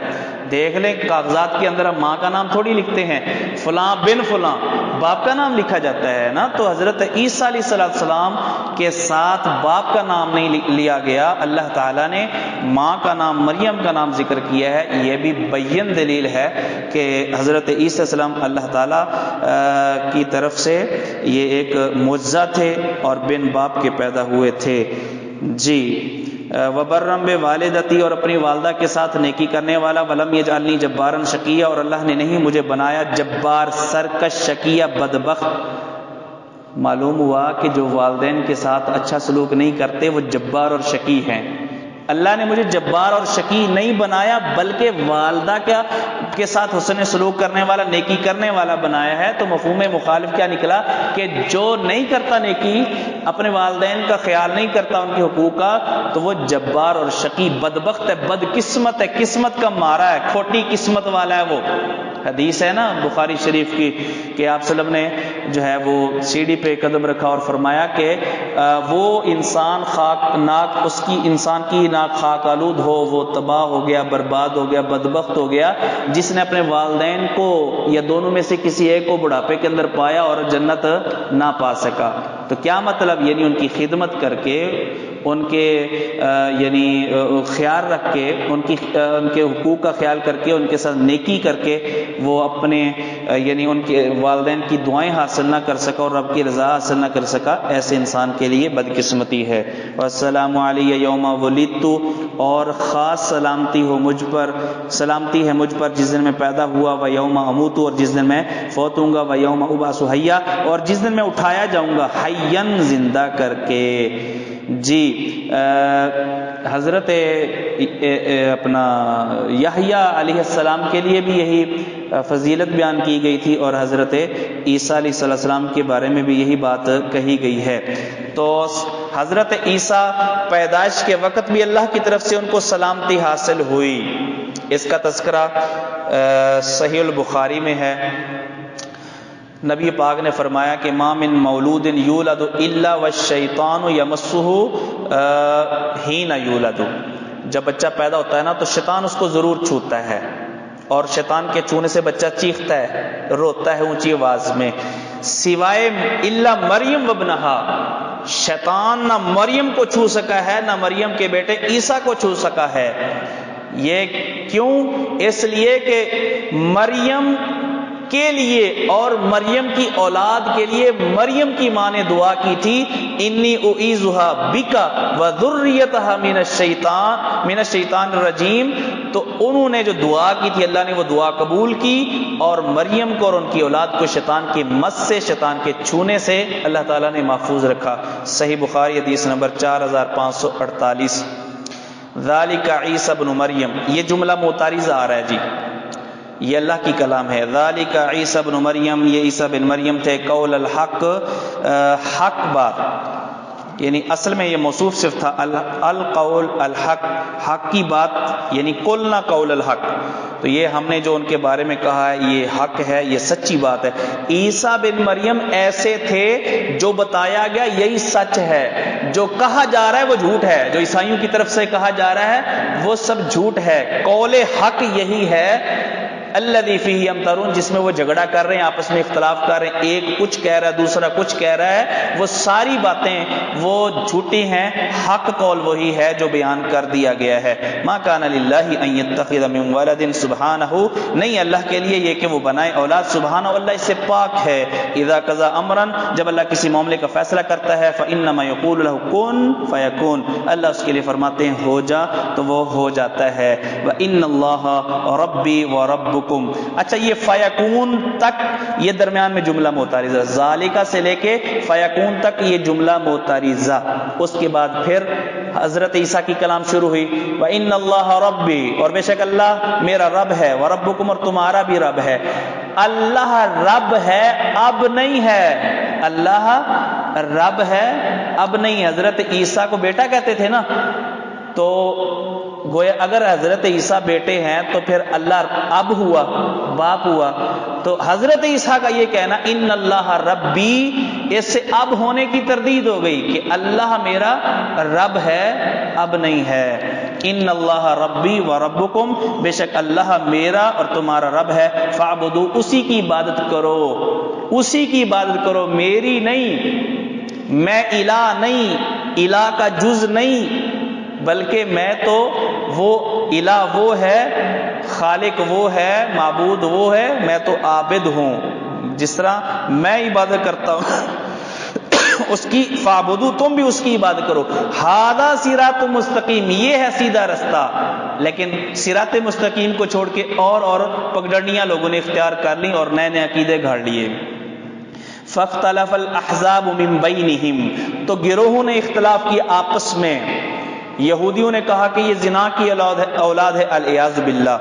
دیکھ لیں کاغذات کے اندر ہم ماں کا نام تھوڑی لکھتے ہیں، فلاں بن فلاں، باپ کا نام لکھا جاتا ہے نا. تو حضرت عیسیٰ علیہ السلام کے ساتھ باپ کا نام نہیں لیا گیا، اللہ تعالیٰ نے ماں کا نام، مریم کا نام ذکر کیا ہے. یہ بھی بین دلیل ہے کہ حضرت عیسیٰ علیہ السلام اللہ تعالیٰ کی طرف سے یہ ایک معجزہ تھے اور بن باپ کے پیدا ہوئے تھے. جی وَبَرًّا بِوَالِدَتِي، اور اپنی والدہ کے ساتھ نیکی کرنے والا. وَلَمْ يَجْعَلْنِي جَبَّارًا شَقِيًّا، اور اللہ نے نہیں مجھے بنایا جبار، سرکش، شقیہ، بدبخت. معلوم ہوا کہ جو والدین کے ساتھ اچھا سلوک نہیں کرتے وہ جبار اور شقی ہیں. اللہ نے مجھے جبار اور شقی نہیں بنایا بلکہ والدہ کے ساتھ حسن سلوک کرنے والا، نیکی کرنے والا بنایا ہے. تو مفہوم مخالف کیا نکلا کہ جو نہیں کرتا نیکی، اپنے والدین کا خیال نہیں کرتا ان کے حقوق کا، تو وہ جبار اور شقی، بدبخت ہے، بدقسمت ہے، قسمت کا مارا ہے، کھوٹی قسمت والا ہے. وہ حدیث ہے نا بخاری شریف کی کہ آپ صلی اللہ علیہ وسلم نے جو ہے وہ سیڑھی پہ قدم رکھا اور فرمایا کہ وہ انسان انسان کی ناک خاک آلود ہو، وہ تباہ ہو گیا، برباد ہو گیا، بدبخت ہو گیا، جس نے اپنے والدین کو یا دونوں میں سے کسی ایک کو بڑھاپے کے اندر پایا اور جنت نہ پا سکا. تو کیا مطلب؟ یعنی ان کی خدمت کر کے، ان کے یعنی خیال رکھ کے، ان کے حقوق کا خیال کر کے، ان کے ساتھ نیکی کر کے وہ اپنے یعنی ان کے والدین کی دعائیں حاصل نہ کر سکا اور رب کی رضا حاصل نہ کر سکا، ایسے انسان کے لیے بدقسمتی ہے. والسلام علی یوم ولدت، اور خاص سلامتی ہے مجھ پر جس دن میں پیدا ہوا، و یوم اموت، اور جس دن میں فوت ہوں گا، و یوم ابعث حیا، اور جس دن میں اٹھایا جاؤں گا حیاً، زندہ کر کے. جی حضرت اپنا یحییٰ علیہ السلام کے لیے بھی یہی فضیلت بیان کی گئی تھی اور حضرت عیسیٰ علیہ السلام کے بارے میں بھی یہی بات کہی گئی ہے۔ تو حضرت عیسیٰ پیدائش کے وقت بھی اللہ کی طرف سے ان کو سلامتی حاصل ہوئی۔ اس کا تذکرہ صحیح البخاری میں ہے۔ نبی پاک نے فرمایا کہ ما من مولود یولد الا والشیطان یمسہ حین یولد، جب بچہ پیدا ہوتا ہے نا تو شیطان اس کو ضرور چھوتا ہے، اور شیطان کے چھونے سے بچہ چیختا ہے، روتا ہے اونچی آواز میں، سوائے الا مریم وابنہا، شیطان نہ مریم کو چھو سکا ہے نہ مریم کے بیٹے عیسیٰ کو چھو سکا ہے۔ یہ کیوں؟ اس لیے کہ مریم کے لیے اور مریم کی اولاد کے لیے مریم کی ماں نے دعا کی تھی، انی اعیذھا بک وذریتھا من الشیطان الرجیم، تو انہوں نے جو دعا کی تھی اللہ نے وہ دعا قبول کی، اور مریم کو اور ان کی اولاد کو شیطان کی مس سے، شیطان کے چھونے سے اللہ تعالیٰ نے محفوظ رکھا۔ صحیح بخاری حدیث نمبر 4548۔ ذالک عیسی ابن مریم، یہ جملہ معترضہ آ رہا ہے جی، یہ اللہ کی کلام ہے۔ ذالک عیسی ابن مریم، یہ عیسیٰ بن مریم تھے، قول الحق، حق بات، یعنی اصل میں یہ موصوف صرف تھا القول الحق، حق کی بات، یعنی قلنا قول الحق، تو یہ ہم نے جو ان کے بارے میں کہا ہے یہ حق ہے، یہ سچی بات ہے۔ عیسیٰ بن مریم ایسے تھے، جو بتایا گیا یہی سچ ہے، جو کہا جا رہا ہے وہ جھوٹ ہے، جو عیسائیوں کی طرف سے کہا جا رہا ہے وہ سب جھوٹ ہے۔ قول حق یہی ہے الذی فیہ یمترون، جس میں وہ جھگڑا کر رہے ہیں، آپس میں اختلاف کر رہے ہیں، ایک کچھ کہہ رہا ہے دوسرا کچھ کہہ رہا ہے، وہ ساری باتیں وہ جھوٹی ہیں، حق قول وہی ہے جو بیان کر دیا گیا ہے۔ ما کان للہ ان یتخذ من ولد، سبحانہ، نہیں اللہ کے لیے یہ کہ وہ بنائے اولاد، سبحانہ، اللہ اس سے پاک ہے۔ اذا قضى امرا، جب اللہ کسی معاملے کا فیصلہ کرتا ہے، فانما یقول له کن فیکون، اللہ اس کے لیے فرماتے ہیں ہو جا تو وہ ہو جاتا ہے۔ وان اللہ ربی وربکم، اچھا یہ فیکون تک یہ درمیان میں جملہ معترضہ، ذالکہ سے لے کے فیکون تک یہ جملہ معترضہ، اس کے بعد پھر حضرت عیسیٰ کی کلام شروع ہوئی، وَإِنَّ اللَّهَ رَبِّي، اور بے شک اللہ میرا رب ہے، وَرَبُّكُمْ، اور تمہارا بھی رب ہے۔ اللہ رب ہے اب نہیں ہے، اللہ رب ہے اب نہیں ہے۔ حضرت عیسیٰ کو بیٹا کہتے تھے نا، تو گویا اگر حضرت عیسیٰ بیٹے ہیں تو پھر اللہ اب ہوا، باپ ہوا، تو حضرت عیسیٰ کا یہ کہنا ان اللہ ربی، اس سے اب ہونے کی تردید ہو گئی کہ اللہ میرا رب ہے اب نہیں ہے۔ ان اللہ ربی و ربکم، بے شک اللہ میرا اور تمہارا رب ہے، فاعبدوا، اسی کی عبادت کرو، اسی کی عبادت کرو، میری نہیں، میں الہ نہیں، الہ کا جز نہیں، بلکہ میں تو وہ الہ وہ ہے، خالق وہ ہے، معبود وہ ہے، میں تو عابد ہوں، جس طرح میں عبادت کرتا ہوں اس کی، فاعبدوا، تم بھی اس کی عبادت کرو۔ ھذا صراط مستقیم، یہ ہے سیدھا رستہ، لیکن صراط مستقیم کو چھوڑ کے اور پگڈنڈیاں لوگوں نے اختیار کر لی اور نئے نئے عقیدے گھڑ لیے۔ فاختلف الاحزاب من بینہم، تو گروہوں نے اختلاف کیا آپس میں۔ یہودیوں نے کہا کہ یہ زنا کی اولاد ہے، العیاذ باللہ۔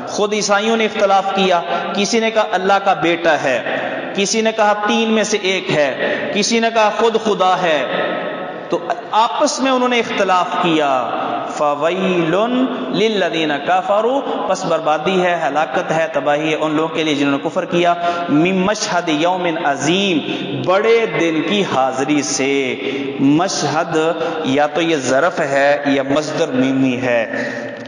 خود عیسائیوں نے اختلاف کیا، کسی نے کہا اللہ کا بیٹا ہے، کسی نے کہا تین میں سے ایک ہے، کسی نے کہا خود خدا ہے، تو آپس میں انہوں نے اختلاف کیا۔ فویل للذین کفروا، پس بربادی ہے، ہلاکت ہے، تباہی ہے ان لوگوں کے لیے جنہوں نے کفر کیا، من مشہد یوم عظیم، بڑے دن کی حاضری سے۔ مشہد یا تو یہ ظرف ہے یا مصدر میمی ہے،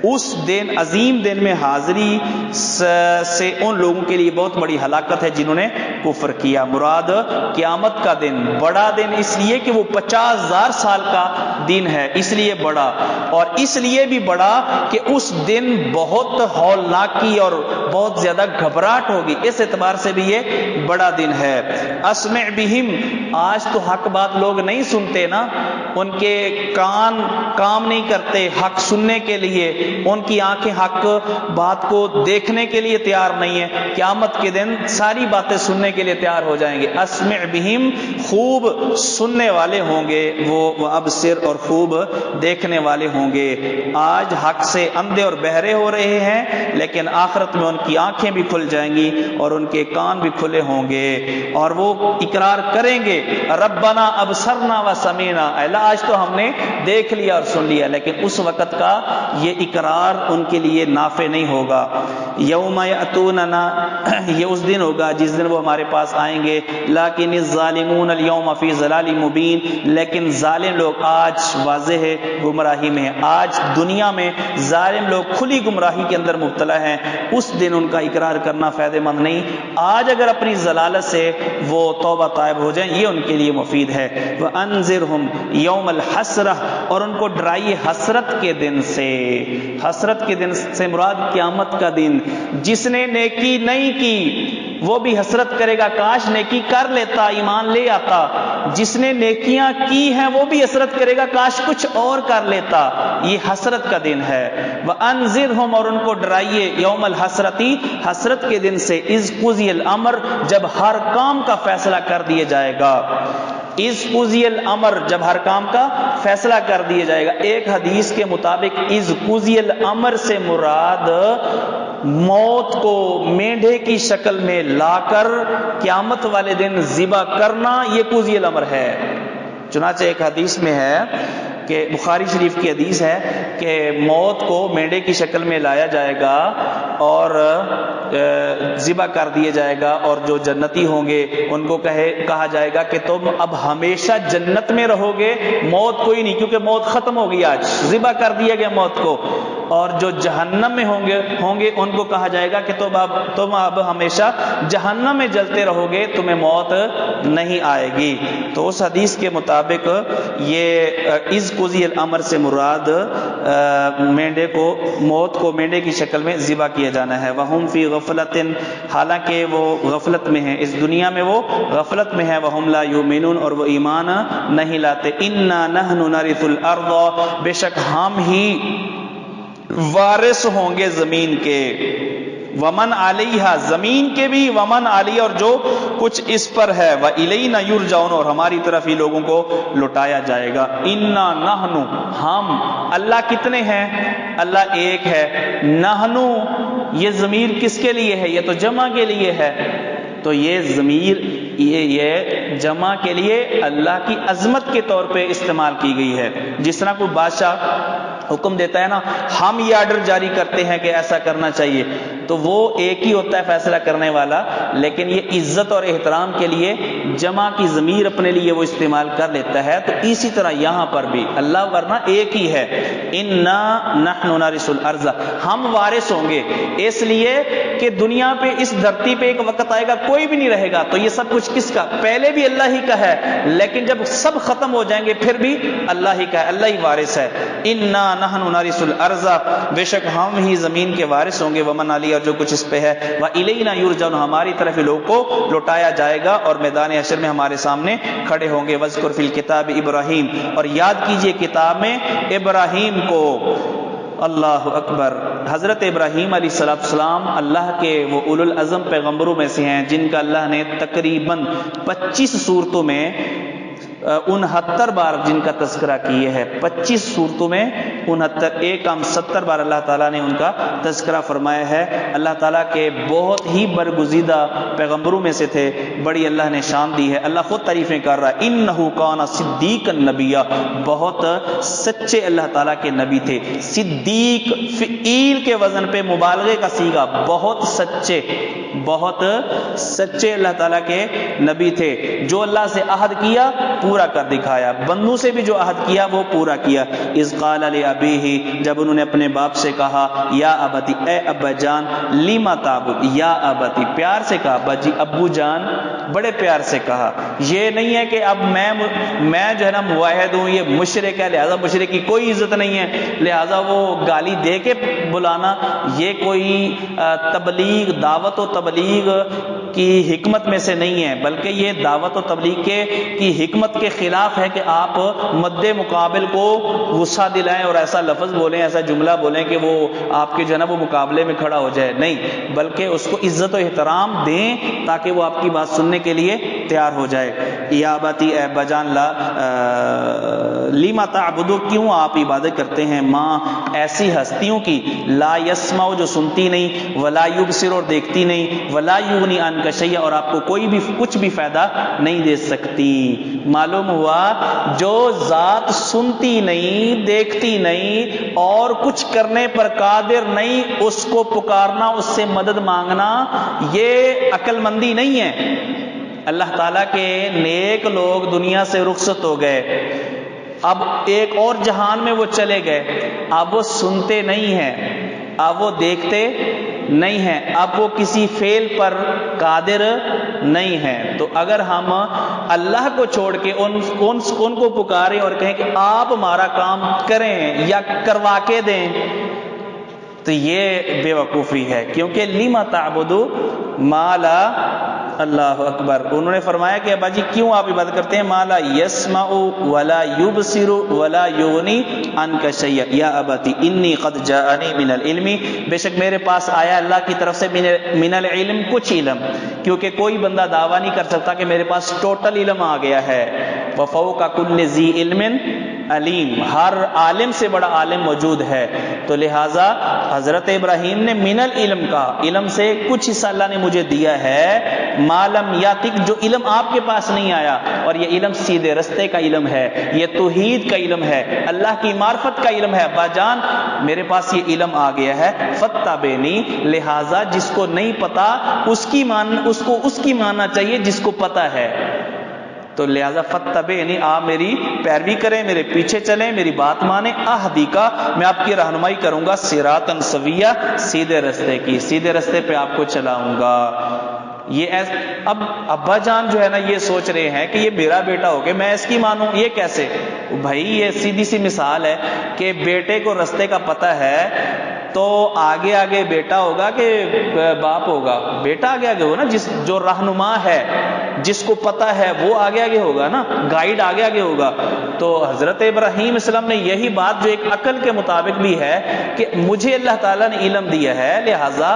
اس دن، عظیم دن میں حاضری سے ان لوگوں کے لیے بہت بڑی ہلاکت ہے جنہوں نے کفر کیا۔ مراد قیامت کا دن، بڑا دن اس لیے کہ وہ 50,000 سال کا دن ہے، اس لیے بڑا، اور اس لیے بھی بڑا کہ اس دن بہت ہولناکی اور بہت زیادہ گھبراہٹ ہوگی، اس اعتبار سے بھی یہ بڑا دن ہے۔ اسمع بہم، آج تو حق بات لوگ نہیں سنتے نا، ان کے کان کام نہیں کرتے حق سننے کے لیے، ان کی آنکھیں حق بات کو دیکھنے کے لیے تیار نہیں ہیں، قیامت کے دن ساری باتیں سننے کے لیے تیار ہو جائیں گے۔ اسمع بہم، خوب سننے والے ہوں گے وہ، ابصر، اور خوب دیکھنے والے ہوں گے۔ آج حق سے اندھے اور بہرے ہو رہے ہیں، لیکن آخرت میں ان کی آنکھیں بھی کھل جائیں گی اور ان کے کان بھی کھلے ہوں گے، اور وہ اقرار کریں گے ربنا ابصرنا و سمعنا، اللہ آج تو ہم نے دیکھ لیا اور سن لیا، لیکن اس وقت کا یہ اقرار ان کے لیے نافع نہیں ہوگا۔ یوم یأتوننا، یہ اس دن ہوگا جس دن وہ ہمارے پاس آئیں گے، لیکن الظالمون اليوم فی ضلال مبین، لیکن ظالم لوگ آج واضح گمراہی میں ہیں۔ آج دنیا میں ظالم لوگ کھلی گمراہی کے اندر مبتلا ہیں، اس دن ان کا اقرار کرنا فائدہ مند نہیں۔ آج اگر اپنی ضلالت سے وہ توبہ طائب ہو جائیں، یہ ان کے لیے مفید ہے۔ وَأَنذِرْهُمْ يَوْمَ الْحَسْرَةِ، اور ان کو ڈرائیے حسرت کے دن سے۔ حسرت کے دن سے مراد قیامت کا دن۔ جس نے نیکی نہیں کی وہ بھی حسرت کرے گا، کاش نیکی کر لیتا، ایمان لے آتا۔ جس نے نیکیاں کی ہیں وہ بھی حسرت کرے گا، کاش کچھ اور کر لیتا۔ یہ حسرت کا دن ہے۔ وَأَنذِرْهُمْ، اور ان کو ڈرائیے یوم الحسرتی، حسرت کے دن سے، اذ قضی الامر، جب ہر کام کا فیصلہ کر دیا جائے گا۔ اذ قضی الامر، جب ہر کام کا فیصلہ کر دیا جائے گا۔ ایک حدیث کے مطابق اذ قضی الامر سے مراد موت کو مینڈھے کی شکل میں لا کر قیامت والے دن ذبح کرنا، یہ قضی الامر ہے۔ چنانچہ ایک حدیث میں ہے کہ بخاری شریف کی حدیث ہے کہ موت کو مینڈے کی شکل میں لایا جائے گا اور ذبح کر دیا جائے گا، اور جو جنتی ہوں گے ان کو کہا جائے گا کہ تم اب ہمیشہ جنت میں رہو گے، موت کوئی نہیں، کیونکہ موت ختم ہو گئی، آج ذبح کر دیا گیا موت کو۔ اور جو جہنم میں ہوں گے ان کو کہا جائے گا کہ تم اب ہمیشہ جہنم میں جلتے رہو گے، تمہیں موت نہیں آئے گی۔ تو اس حدیث کے مطابق یہ اذ قضی الامر سے مراد موت کو مینڈے کی شکل میں ذبح کیا جانا ہے۔ وہم فی غفلۃ، حالانکہ وہ غفلت میں ہیں، اس دنیا میں وہ غفلت میں ہے۔ وہم لا یؤمنون، اور وہ ایمان نہیں لاتے۔ انا نحن نرث الارض، بے شک ہم ہی وارث ہوں گے زمین کے، ومن علیہا، زمین کے بھی، ومن علیہ، اور جو کچھ اس پر ہے، وإلینا یرجعون، اور ہماری طرف ہی لوگوں کو لوٹایا جائے گا۔ انا نحن، ہم، اللہ کتنے ہیں؟ اللہ ایک ہے۔ نحن، یہ ضمیر کس کے لیے ہے؟ یہ تو جمع کے لیے ہے۔ تو یہ ضمیر یہ جمع کے لیے اللہ کی عظمت کے طور پہ استعمال کی گئی ہے۔ جس طرح کوئی بادشاہ حکم دیتا ہے نا، ہم یہ آرڈر جاری کرتے ہیں کہ ایسا کرنا چاہیے، تو وہ ایک ہی ہوتا ہے فیصلہ کرنے والا، لیکن یہ عزت اور احترام کے لیے جمع کی ضمیر اپنے لیے وہ استعمال کر لیتا ہے۔ تو اسی طرح یہاں پر بھی اللہ ورنہ ایک ہی ہے۔ انا نحن نرث الارض، ہم وارث ہوں گے، اس لیے کہ دنیا پہ، اس دھرتی پہ ایک وقت آئے گا کوئی بھی نہیں رہے گا، تو یہ سب کچھ کس کا؟ پہلے بھی اللہ ہی کا ہے، لیکن جب سب ختم ہو جائیں گے پھر بھی اللہ ہی کا ہے، اللہ ہی وارث ہے۔ انا نحن نرث الارض، بے شک ہم ہی زمین کے وارث ہوں گے، ومن علی، اور جو کچھ اس پہ ہے، وإلینا یرجعون، ہماری طرف ہی لوگوں کو لوٹایا جائے گا اور میدان حشر میں ہمارے سامنے کھڑے ہوں گے۔ وذکر فی الکتاب ابراہیم، اور یاد کیجئے کتاب میں ابراہیم کو۔ اللہ اکبر، حضرت ابراہیم علیہ السلام اللہ کے وہ اولو العزم پیغمبروں میں سے ہیں جن کا اللہ نے تقریباً 25 صورتوں میں 69 بار جن کا تذکرہ کیے ہے۔ 25 صورتوں میں 69، ایک کم 70 بار اللہ تعالیٰ نے ان کا تذکرہ فرمایا ہے۔ اللہ تعالیٰ کے بہت ہی برگزیدہ پیغمبروں میں سے تھے، بڑی اللہ نے شان دی ہے۔ اللہ خود تعریفیں کر رہا ہے، انہ کان صدیقا نبیا، بہت سچے اللہ تعالیٰ کے نبی تھے۔ صدیق فعیل کے وزن پہ مبالغے کا صیغہ، بہت سچے، بہت سچے اللہ تعالیٰ کے نبی تھے۔ جو اللہ سے عہد کیا پورا کر دکھایا، بندوں سے بھی جو عہد کیا وہ پورا کیا۔ اذ قال لأبیہ، جب انہوں نے اپنے باپ سے کہا، یا ابتی، اے ابا جان، لما تعبد، یا ابتی، پیار سے کہا، ابو جان، بڑے پیار سے کہا۔ یہ نہیں ہے کہ اب میں جو ہے نا موحد ہوں، یہ مشرک ہے لہذا مشرک کی کوئی عزت نہیں ہے، لہذا وہ گالی دے کے بلانا، یہ کوئی تبلیغ، دعوت و تبلیغ کی حکمت میں سے نہیں ہے، بلکہ یہ دعوت و تبلیغ کی حکمت کے خلاف ہے کہ آپ مد مقابل کو غصہ دلائیں اور ایسا لفظ بولیں، ایسا جملہ بولیں کہ وہ آپ کے جناب مقابلے میں کھڑا ہو جائے، نہیں، بلکہ اس کو عزت و احترام دیں تاکہ وہ آپ کی بات سننے کے لیے تیار ہو جائے۔ یا باتی، اے بجان، لیما تعبدو کیوں آپ عبادت کرتے ہیں ماں ایسی ہستیوں کی لا یسمع جو سنتی نہیں ولا یبصر اور دیکھتی نہیں ولا یغنی عنک شیئا اور آپ کو کوئی بھی کچھ بھی فائدہ نہیں دے سکتی. معلوم ہوا جو ذات سنتی نہیں دیکھتی نہیں اور کچھ کرنے پر قادر نہیں اس کو پکارنا اس سے مدد مانگنا یہ عقل مندی نہیں ہے. اللہ تعالیٰ کے نیک لوگ دنیا سے رخصت ہو گئے, اب ایک اور جہان میں وہ چلے گئے, اب وہ سنتے نہیں ہیں, اب وہ دیکھتے نہیں ہیں, اب وہ کسی فعل پر قادر نہیں ہیں. تو اگر ہم اللہ کو چھوڑ کے ان کو پکاریں اور کہیں کہ آپ ہمارا کام کریں یا کروا کے دیں تو یہ بے وقوفی ہے, کیونکہ لیما تعبدو ما لا اللہ اکبر. انہوں نے فرمایا کہ ابا جی کیوں آپ عبادت کرتے ہیں ما لا یسمع ولا یبصر ولا یغنی عنک شیئا یا ابتی انی قد جاءنی من العلم, بے شک میرے پاس آیا اللہ کی طرف سے من العلم کچھ علم, کیونکہ کوئی بندہ دعویٰ نہیں کر سکتا کہ میرے پاس ٹوٹل علم آ گیا ہے. وفوق کل ذی علم علیم, ہر عالم سے بڑا عالم موجود ہے. تو لہٰذا حضرت ابراہیم نے من العلم کا, علم سے کچھ حصہ اللہ نے مجھے دیا ہے, معلم یاتک جو علم آپ کے پاس نہیں آیا, اور یہ علم سیدھے رستے کا علم ہے, یہ توحید کا علم ہے, اللہ کی معرفت کا علم ہے. ابا جان میرے پاس یہ علم آ گیا ہے, فتبعنی, لہٰذا جس کو نہیں پتا اس کی ماننا چاہیے جس کو پتا ہے. تو لہذا فتبعنی, آپ میری پیروی کریں, میرے پیچھے چلیں, میری بات مانیں, اہدیکا, میں آپ کی رہنمائی کروں گا, صراطا سویا, سیدھے رستے کی, سیدھے رستے پہ آپ کو چلاؤں گا. یہ اب ابا جان جو ہے نا یہ سوچ رہے ہیں کہ یہ میرا بیٹا ہو کے میں اس کی مانوں, یہ کیسے؟ بھائی یہ سیدھی سی مثال ہے کہ بیٹے کو رستے کا پتہ ہے تو آگے آگے بیٹا ہوگا کہ باپ ہوگا؟ بیٹا آگے آگے ہوگا نا, جو رہنما ہے جس کو پتہ ہے وہ آگے آگے ہوگا نا, گائیڈ آگے آگے ہوگا. تو حضرت ابراہیم علیہ السلام نے یہی بات جو ایک عقل کے مطابق بھی ہے کہ مجھے اللہ تعالیٰ نے علم دیا ہے, لہٰذا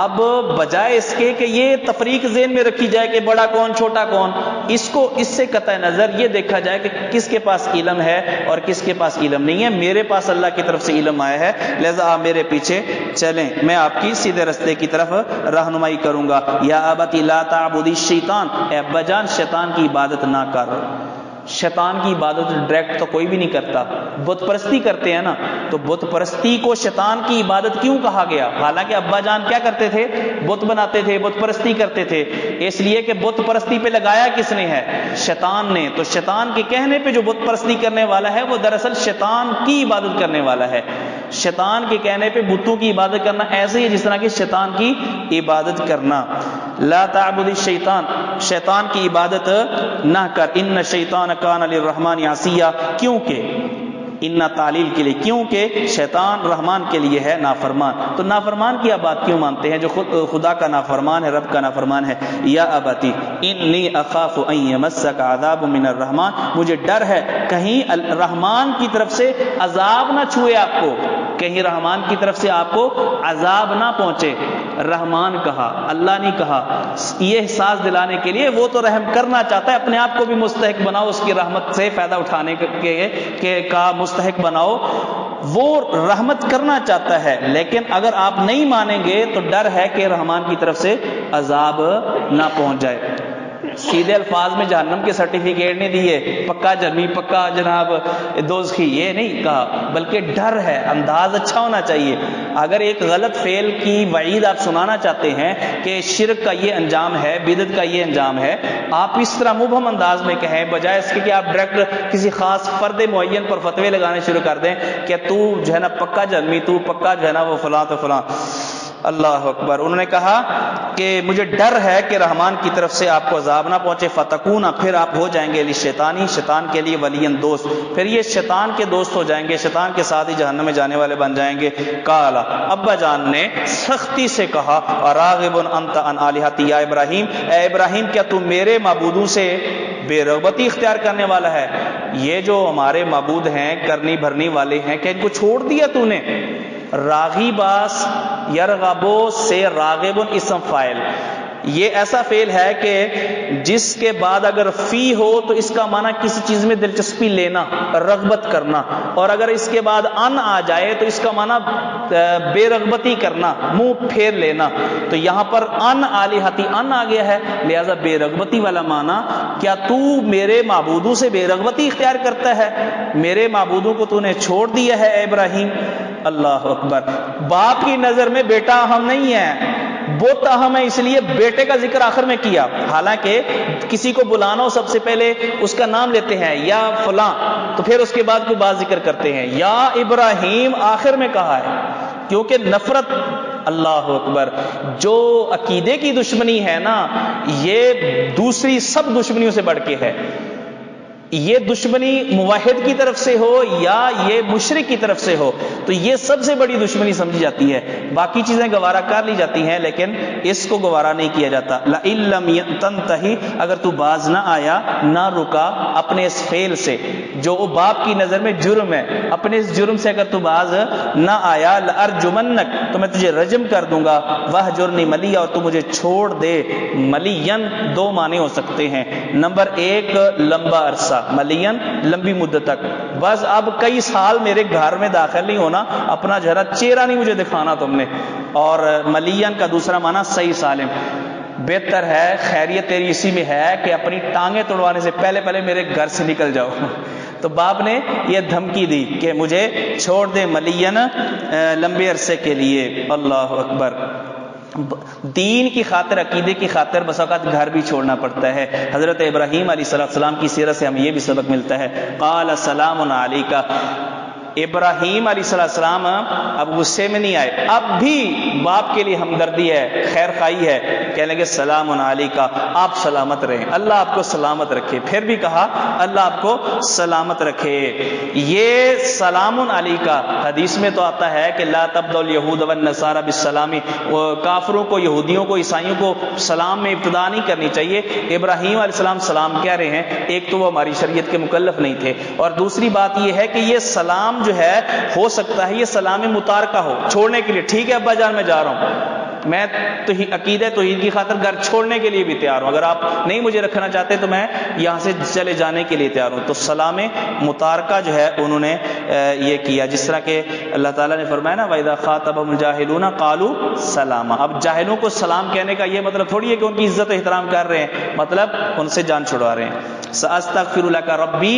اب بجائے اس کے کہ یہ تفریق ذہن میں رکھی جائے کہ بڑا کون چھوٹا کون, اس سے قطع نظر یہ دیکھا جائے کہ کس کے پاس علم ہے اور کس کے پاس علم نہیں ہے. میرے پاس اللہ کی طرف سے علم آیا ہے, لہٰذا آپ میرے پیچھے چلیں, میں آپ کی سیدھے رستے کی طرف رہنمائی کروں گا. یا ابتی لا تعبدی الشیطان, اے ابا جان شیطان کی عبادت نہ کر. شیطان کی عبادت ڈائریکٹ تو کوئی بھی نہیں کرتا, بت پرستی کرتے ہیں نا, تو بت پرستی کو شیطان کی عبادت کیوں کہا گیا؟ حالانکہ ابا جان کیا کرتے تھے؟ بت بناتے تھے, بت پرستی کرتے تھے, اس لیے کہ بت پرستی پہ لگایا کس نے ہے؟ شیطان نے. تو شیطان کے کہنے پہ جو بت پرستی کرنے والا ہے وہ دراصل شیطان کی عبادت کرنے والا ہے. شیطان کے کہنے پہ بتوں کی عبادت کرنا ایسے ہی جس طرح کہ شیطان کی عبادت کرنا. لا تعبد الشیطان, شیطان کی عبادت نہ کر. ان الشیطان کان للرحمن عصیا, کیونکہ ان تعلیل کے لیے, کیونکہ شیطان رحمان کے لیے ہے نافرمان. تو نافرمان کی آپ بات کیوں مانتے ہیں جو خدا کا نافرمان ہے, رب کا نافرمان ہے؟ یا ابتی انی اخاف ان یمسک عذاب من الرحمن, مجھے ڈر ہے کہیں رحمان کی طرف سے عذاب نہ چھوئے آپ کو, کہیں رحمان کی طرف سے آپ کو عذاب نہ پہنچے. رحمان کہا, اللہ نہیں کہا. یہ احساس دلانے کے لیے وہ تو رحم کرنا چاہتا ہے, اپنے آپ کو بھی مستحق بناؤ, اس کی رحمت سے فائدہ اٹھانے کا مستحق بناؤ. وہ رحمت کرنا چاہتا ہے, لیکن اگر آپ نہیں مانیں گے تو ڈر ہے کہ رحمان کی طرف سے عذاب نہ پہنچ جائے. سیدھے الفاظ میں جہنم کے سرٹیفکیٹ نہیں دیے, پکا جرمی, پکا جناب دوزخی, یہ نہیں کہا, بلکہ ڈر ہے. انداز اچھا ہونا چاہیے. اگر ایک غلط فعل کی وعید آپ سنانا چاہتے ہیں کہ شرک کا یہ انجام ہے, بدعت کا یہ انجام ہے, آپ اس طرح مبہم انداز میں کہیں, بجائے اس کے کہ آپ ڈائریکٹ کسی خاص فرد معین پر فتوے لگانے شروع کر دیں کہ تو جو ہے نا پکا جرمی, تو پکا جو ہے نا وہ فلاں تو فلاں. اللہ اکبر. انہوں نے کہا کہ مجھے ڈر ہے کہ رحمان کی طرف سے آپ کو عذاب نہ پہنچے. فتکون, پھر آپ ہو جائیں گے للشیطانی, شیطان کے لیے ولین, دوست, پھر یہ شیطان کے دوست ہو جائیں گے, شیطان کے ساتھ ہی جہنم میں جانے والے بن جائیں گے. قالا, ابا جان نے سختی سے کہا, راغب انت عن الہتی یا ابراہیم, اے ابراہیم کیا تو میرے معبودوں سے بے رغبتی اختیار کرنے والا ہے؟ یہ جو ہمارے معبود ہیں, کرنی بھرنی والے ہیں, کہ ان کو چھوڑ دیا تو نے؟ راغیباس یرغبو سے راغب اسم فاعل, یہ ایسا فعل ہے کہ جس کے بعد اگر فی ہو تو اس کا معنی کسی چیز میں دلچسپی لینا، رغبت کرنا، اور اگر اس کے بعد ان آ جائے تو اس کا معنی بے رغبتی کرنا، منہ پھیر لینا۔ تو یہاں پر ان آلہتی ان آ گیا ہے، لہذا بے رغبتی والا معنی، کیا تو میرے معبودوں سے بے رغبتی اختیار کرتا ہے؟ میرے معبودوں کو تو نے چھوڑ دیا ہے اے ابراہیم۔ اللہ اکبر۔ باپ کی نظر میں بیٹا اہم نہیں ہے، بت اہم ہے، اس لیے بیٹے کا ذکر آخر میں کیا۔ حالانکہ کسی کو بلانا ہو سب سے پہلے اس کا نام لیتے ہیں، یا فلاں، تو پھر اس کے بعد کوئی بات ذکر کرتے ہیں۔ یا ابراہیم آخر میں کہا ہے کیونکہ نفرت، اللہ اکبر، جو عقیدے کی دشمنی ہے نا، یہ دوسری سب دشمنیوں سے بڑھ کے ہے۔ یہ دشمنی موحد کی طرف سے ہو یا یہ مشرک کی طرف سے ہو، تو یہ سب سے بڑی دشمنی سمجھی جاتی ہے۔ باقی چیزیں گوارا کر لی جاتی ہیں لیکن اس کو گوارا نہیں کیا جاتا۔ لئن لم تنتہی، اگر تو باز نہ آیا، نہ رکا اپنے اس فعل سے جو باپ کی نظر میں جرم ہے، اپنے اس جرم سے اگر تو باز نہ آیا، لارجمنک، تو میں تجھے رجم کر دوں گا، وہجرنی ملیا، اور تو مجھے چھوڑ دے۔ ملین دو معنی ہو سکتے ہیں، نمبر ایک لمبا عرصہ، ملین لمبی مدت تک، بس اب کئی سال میرے گھر میں داخل نہیں ہونا، اپنا جھرا چہرہ نہیں مجھے دکھانا تم نے۔ اور ملین کا دوسرا معنی صحیح سالم، بہتر ہے، خیریت تیری اسی میں ہے کہ اپنی ٹانگیں توڑوانے سے پہلے پہلے میرے گھر سے نکل جاؤ۔ تو باپ نے یہ دھمکی دی کہ مجھے چھوڑ دے ملین، لمبے عرصے کے لیے۔ اللہ اکبر۔ دین کی خاطر، عقیدے کی خاطر بس اوقات گھر بھی چھوڑنا پڑتا ہے۔ حضرت ابراہیم علیہ السلام کی سیرت سے ہمیں یہ بھی سبق ملتا ہے۔ قال سلام علیکہ، ابراہیم علیہ السلام اب غصے میں نہیں آئے، اب بھی باپ کے لیے ہمدردی ہے، خیر خواہی ہے، کہنے لگے سلام علیکہ، آپ سلامت رہیں، اللہ آپ کو سلامت رکھے۔ پھر بھی کہا اللہ آپ کو سلامت رکھے۔ یہ سلام علیکہ حدیث میں تو آتا ہے کہ لا تبدأ الیہود والنصارى بالسلام، کافروں کو، یہودیوں کو، عیسائیوں کو سلام میں ابتدا نہیں کرنی چاہیے۔ ابراہیم علیہ السلام سلام کہہ رہے ہیں، ایک تو وہ ہماری شریعت کے مکلف نہیں تھے، اور دوسری بات یہ ہے کہ یہ سلام جو ہے ہو سکتا ہے یہ سلام متارکہ ہو، چھوڑنے کے لیے، ٹھیک ہے ابا جان میں جا رہا ہوں، میں تو عقیدہ توحید کی خاطر گھر چھوڑنے کے لیے بھی تیار ہوں، اگر آپ نہیں مجھے رکھنا چاہتے تو میں یہاں سے چلے جانے کے لیے تیار ہوں۔ تو سلام متارکہ جو ہے انہوں نے یہ کیا، جس طرح کہ اللہ تعالیٰ نے فرمایا نا وَإِذَا خَاطَبَهُمُ الْجَاهِلُونَ قَالُوا سَلَامًا۔ اب جاہلوں کو سلام کہنے کا یہ مطلب تھوڑی ہے کہ ان کی عزت و احترام کر رہے ہیں، مطلب ان سے جان چھڑوا رہے ہیں۔ سَأَسْتَغْفِرُ لَكَ رَبِّي،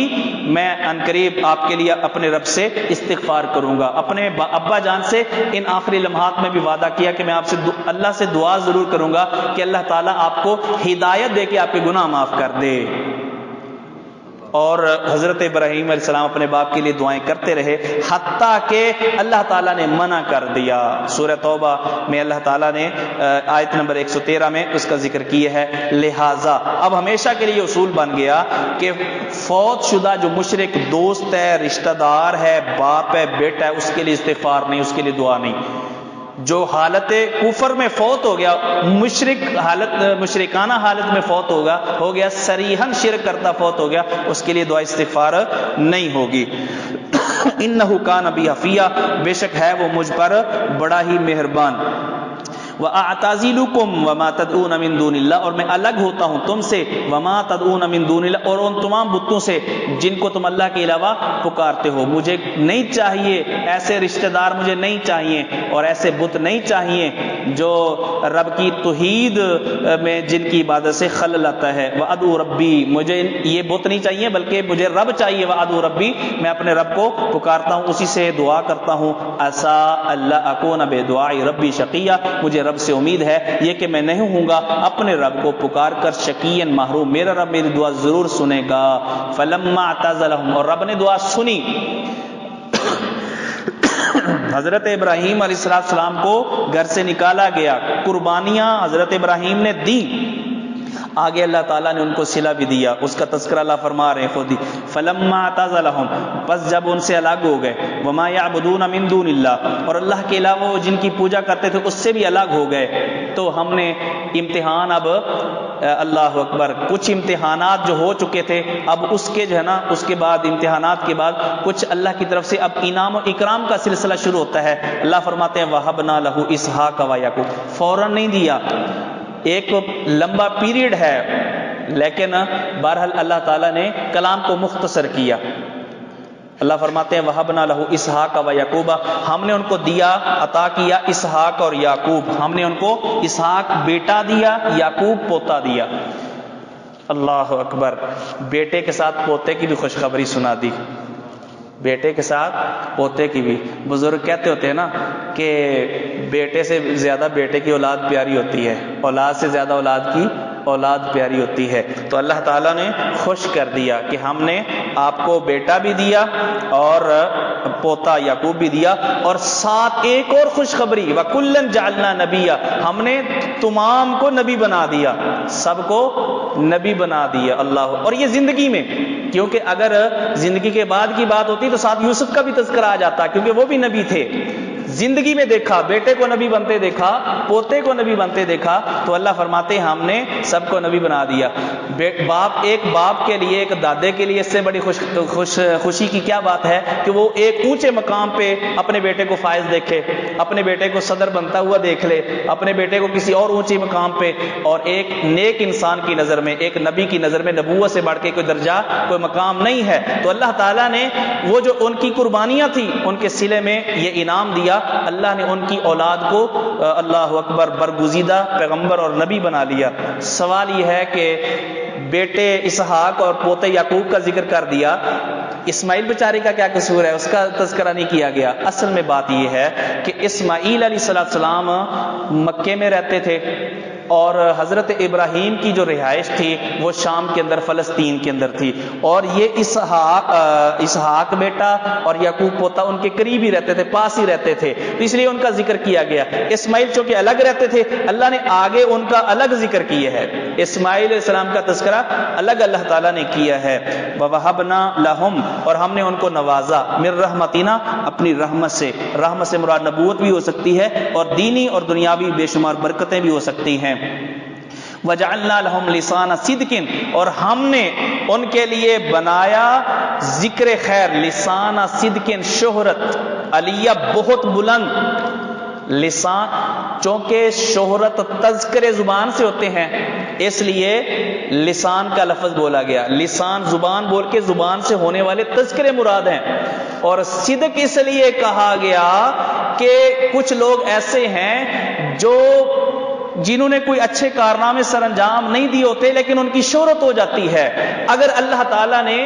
میں عنقریب آپ کے لیے اپنے رب سے استغفار کروں گا۔ اپنے ابا جان سے ان آخری لمحات میں بھی وعدہ کیا کہ میں آپ سے اللہ سے دعا ضرور کروں گا کہ اللہ تعالیٰ آپ کو ہدایت دے کے آپ کے گناہ معاف کر دے۔ اور حضرت ابراہیم علیہ السلام اپنے باپ کے لیے دعائیں کرتے رہے حتیٰ کہ اللہ تعالیٰ نے منع کر دیا۔ سورہ توبہ میں اللہ تعالیٰ نے آیت نمبر 113 میں اس کا ذکر کیا ہے۔ لہٰذا اب ہمیشہ کے لیے اصول بن گیا کہ فوت شدہ جو مشرک دوست ہے، رشتہ دار ہے، باپ ہے، بیٹا ہے، اس کے لیے استغفار نہیں، اس کے لیے دعا نہیں۔ جو حالت کفر میں فوت ہو گیا، مشرکانہ حالت میں فوت ہو گیا، صریحاً شرک کرتا فوت ہو گیا، اس کے لیے دعا استغفار نہیں ہوگی۔ انہ کان بی حفیہ، بے شک ہے وہ مجھ پر بڑا ہی مہربان۔ وَأَعْتَزِلُكُمْ وَمَا تَدْعُونَ مِن دُونِ اللَّهِ، اور میں الگ ہوتا ہوں تم سے، وَمَا تَدْعُونَ مِن دُونِ اللَّهِ، اور ان تمام بتوں سے جن کو تم اللہ کے علاوہ پکارتے ہو۔ مجھے نہیں چاہیے ایسے رشتہ دار، مجھے نہیں چاہیے، اور ایسے بت نہیں چاہیے جو رب کی توحید میں جن کی عبادت سے خلل آتا ہے۔ وَأَدْعُو رَبِّي، مجھے یہ بت نہیں چاہیے بلکہ مجھے رب چاہیے۔ وَأَدْعُو رَبِّي، میں اپنے رب کو پکارتا ہوں، اسی سے دعا کرتا ہوں۔ عَسَىٰ أَلَّا أَكُونَ بِدُعَاءِ رَبِّي شَقِيًّا، مجھے رب سے امید ہے یہ کہ میں نہیں ہوں گا اپنے رب کو پکار کر شقیًا محروم، میرا رب میری دعا ضرور سنے گا۔ فَلَمَّا اعْتَزَلَهُمْ، اور رب نے دعا سنی۔ حضرت ابراہیم علیہ السلام کو گھر سے نکالا گیا، قربانیاں حضرت ابراہیم نے دی، آگے اللہ تعالیٰ نے ان کو صلہ بھی دیا، اس کا تذکرہ اللہ فرما رہے ہیں خود ہی۔ فَلَمَّا اعْتَزَلَهُمْ، پس جب ان سے الگ ہو گئے، وَمَا يَعْبُدُونَ مِن دُونِ اللَّهِ، اور اللہ کے علاوہ وہ جن کی پوجا کرتے تھے اس سے بھی الگ ہو گئے، تو ہم نے امتحان اب اللہ اکبر، کچھ امتحانات جو ہو چکے تھے اب اس کے جو ہے نا، اس کے بعد امتحانات کے بعد کچھ اللہ کی طرف سے اب انعام و اکرام کا سلسلہ شروع ہوتا ہے۔ اللہ فرماتے ہیں وَهَبْنَا لَهُ إِسْحَاقَ وَيَعْقُوبَ، فوراً نہیں دیا، ایک لمبا پیریڈ ہے، لیکن بہرحال اللہ تعالیٰ نے کلام کو مختصر کیا۔ اللہ فرماتے ہیں وَهَبْنَا لَهُ إِسْحَاقَ وَيَعْقُوبَ، ہم نے ان کو دیا، عطا کیا اسحاق اور یعقوب، ہم نے ان کو اسحاق بیٹا دیا، یعقوب پوتا دیا۔ اللہ اکبر، بیٹے کے ساتھ پوتے کی بھی خوشخبری سنا دی، بیٹے کے ساتھ پوتے کی بھی۔ بزرگ کہتے ہوتے ہیں نا کہ بیٹے سے زیادہ بیٹے کی اولاد پیاری ہوتی ہے، اولاد سے زیادہ اولاد کی اولاد پیاری ہوتی ہے۔ تو اللہ تعالیٰ نے خوش کر دیا کہ ہم نے آپ کو بیٹا بھی دیا اور پوتا یعقوب بھی دیا، اور ساتھ ایک اور خوشخبری وَكُلًّا جَعَلْنَا نَبِيًّا، ہم نے تمام کو نبی بنا دیا، سب کو نبی بنا دیا۔ اللہ، اور یہ زندگی میں، کیونکہ اگر زندگی کے بعد کی بات ہوتی تو ساتھ یوسف کا بھی تذکرہ آ جاتا، کیونکہ وہ بھی نبی تھے۔ زندگی میں دیکھا، بیٹے کو نبی بنتے دیکھا، پوتے کو نبی بنتے دیکھا، تو اللہ فرماتے ہیں ہم نے سب کو نبی بنا دیا۔ ایک باپ کے لیے، ایک دادے کے لیے اس سے بڑی خوشی کی کیا بات ہے کہ وہ ایک اونچے مقام پہ اپنے بیٹے کو فائز دیکھے، اپنے بیٹے کو صدر بنتا ہوا دیکھ لے، اپنے بیٹے کو کسی اور اونچی مقام پہ، اور ایک نیک انسان کی نظر میں، ایک نبی کی نظر میں نبوت سے بڑھ کے کوئی درجہ، کوئی مقام نہیں ہے۔ تو اللہ تعالیٰ نے وہ جو ان کی قربانیاں تھیں ان کے صلے میں یہ انعام دیا، اللہ نے ان کی اولاد کو اللہ اکبر برگزیدہ پیغمبر اور نبی بنا لیا۔ سوال یہ ہے کہ بیٹے اسحاق اور پوتے یعقوب کا ذکر کر دیا، اسماعیل بیچارے کا کیا قصور ہے، اس کا تذکرہ نہیں کیا گیا۔ اصل میں بات یہ ہے کہ اسماعیل علیہ السلام مکے میں رہتے تھے، اور حضرت ابراہیم کی جو رہائش تھی وہ شام کے اندر، فلسطین کے اندر تھی، اور یہ اسحاق بیٹا اور یعقوب پوتا ان کے قریب ہی رہتے تھے، پاس ہی رہتے تھے، تو اس لیے ان کا ذکر کیا گیا۔ اسماعیل چونکہ الگ رہتے تھے، اللہ نے آگے ان کا الگ ذکر کیا ہے، اسماعیل علیہ السلام کا تذکرہ الگ اللہ تعالیٰ نے کیا ہے۔ وَوَهَبْنَا لَهُمْ، اور ہم نے ان کو نوازا، مِن رحمتنا، اپنی رحمت سے۔ رحمت سے مراد نبوت بھی ہو سکتی ہے، اور دینی اور دنیاوی بے شمار برکتیں بھی ہو سکتی ہیں۔ وَجَعَلْنَا لَهُمْ لِسَانَ صِدْقٍ، اور ہم نے ان کے لیے بنایا ذکر خیر، لسان صدقٍ، شہرت علیہ بہت بلند، لسان، چونکہ شہرت تذکر زبان سے ہوتے ہیں اس لیے لسان کا لفظ بولا گیا۔ لسان زبان بول کے زبان سے ہونے والے تذکرے مراد ہیں، اور صدق اس لیے کہا گیا کہ کچھ لوگ ایسے ہیں جو جنہوں نے کوئی اچھے کارنامے سر انجام نہیں دیے ہوتے لیکن ان کی شہرت ہو جاتی ہے۔ اگر اللہ تعالیٰ نے